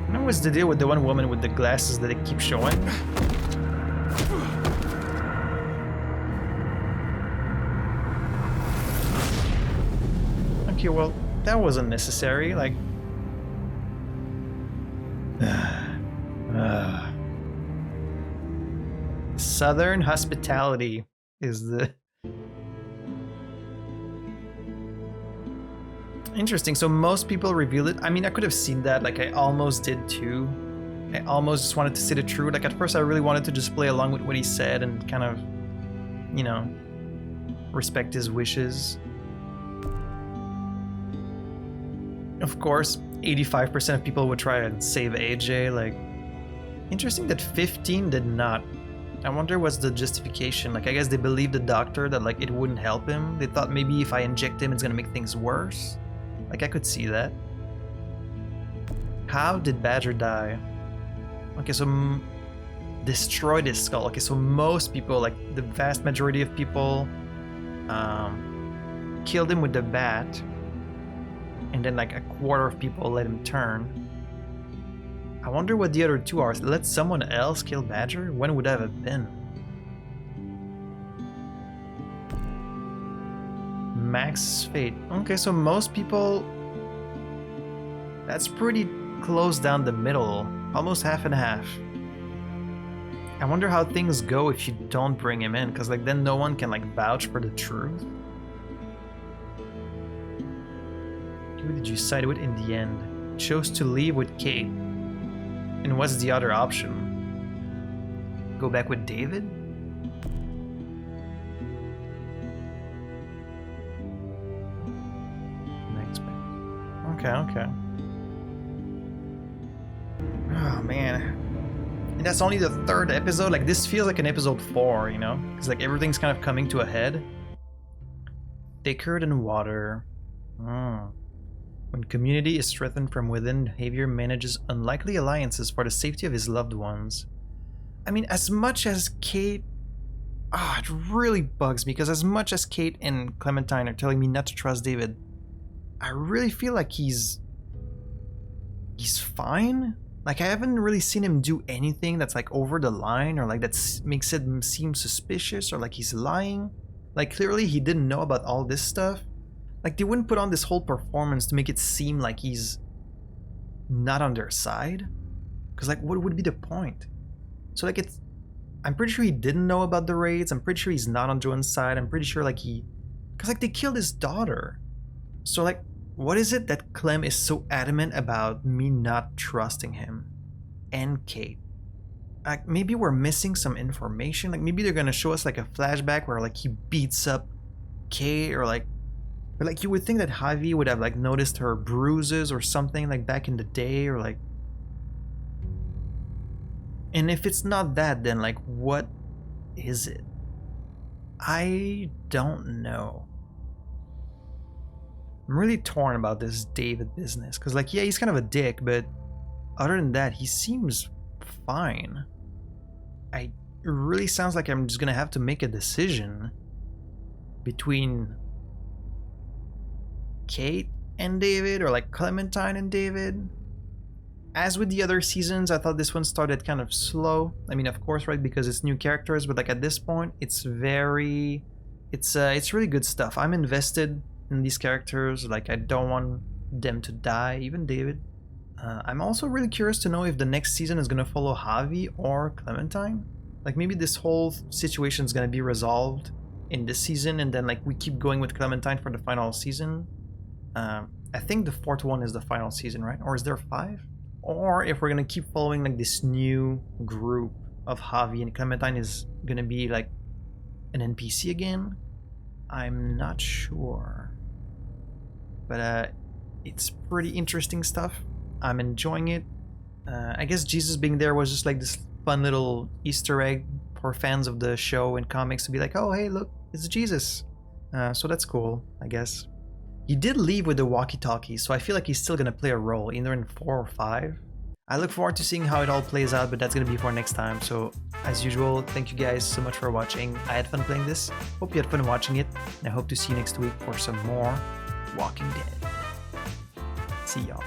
Now what's the deal with the one woman with the glasses that they keep showing? Okay, well, that wasn't necessary, like... Southern hospitality is the... Interesting, so most people reveal it. I mean, I could have seen that, like I almost did too. I almost just wanted to say the truth. Like, at first I really wanted to just play along with what he said and kind of, you know, respect his wishes. Of course, 85% of people would try and save AJ. Like, interesting that 15 did not. I wonder what's the justification. Like, I guess they believed the doctor that, like, it wouldn't help him. They thought maybe if I inject him, it's gonna make things worse. Like, I could see that. How did Badger die? Okay, so destroyed his skull. Okay, so most people, like the vast majority of people, killed him with the bat, and then like a quarter of people let him turn. I wonder what the other two are. Let someone else kill Badger? When would that have been? Max's fate. Okay, so most people... That's pretty close down the middle. Almost half and half. I wonder how things go if you don't bring him in, because like then no one can like vouch for the truth. Who did you side with in the end? Chose to leave with Kate. And what's the other option? Go back with David? Next back. Okay. Oh man. And that's only the third episode. Like, this feels like an episode 4, you know? Because like everything's kind of coming to a head. Thicker than water. When community is threatened from within, Javier manages unlikely alliances for the safety of his loved ones. I mean, as much as Kate... it really bugs me, because as much as Kate and Clementine are telling me not to trust David, I really feel like he's fine. Like, I haven't really seen him do anything that's like over the line, or like that makes it seem suspicious, or like he's lying. Like, clearly he didn't know about all this stuff. Like, they wouldn't put on this whole performance to make it seem like he's not on their side. Because, like, what would be the point? So, like, I'm pretty sure he didn't know about the raids. I'm pretty sure he's not on Joan's side. I'm pretty sure, like, because, like, they killed his daughter. So, like, what is it that Clem is so adamant about me not trusting him? And Kate. Like, maybe we're missing some information. Like, maybe they're gonna show us, like, a flashback where, like, he beats up Kate, or, like... But like, you would think that Javi would have like noticed her bruises or something like back in the day, or like... And if it's not that, then like, what is it? I don't know. I'm really torn about this David business, because like, yeah, he's kind of a dick, but other than that, he seems fine. It really sounds like I'm just gonna have to make a decision between Kate and David, or like Clementine and David. As with the other seasons, I thought this one started kind of slow. I mean, of course, right, because it's new characters, but like at this point, it's really good stuff. I'm invested in these characters. Like, I don't want them to die, even David. I'm also really curious to know if the next season is gonna follow Javi or Clementine. Like, maybe this whole situation is gonna be resolved in this season, and then like we keep going with Clementine for the final season. I think the 4th one is the final season, right? Or is there 5? Or if we're gonna keep following like this new group of Javi and Clementine is gonna be like an NPC again. I'm not sure. But it's pretty interesting stuff. I'm enjoying it. I guess Jesus being there was just like this fun little Easter egg for fans of the show and comics to be like, oh hey, look, it's Jesus. So that's cool, I guess. He did leave with the walkie-talkie, so I feel like he's still gonna play a role, either in 4 or 5. I look forward to seeing how it all plays out, but that's gonna be for next time. So, as usual, thank you guys so much for watching. I had fun playing this. Hope you had fun watching it, and I hope to see you next week for some more Walking Dead. See y'all.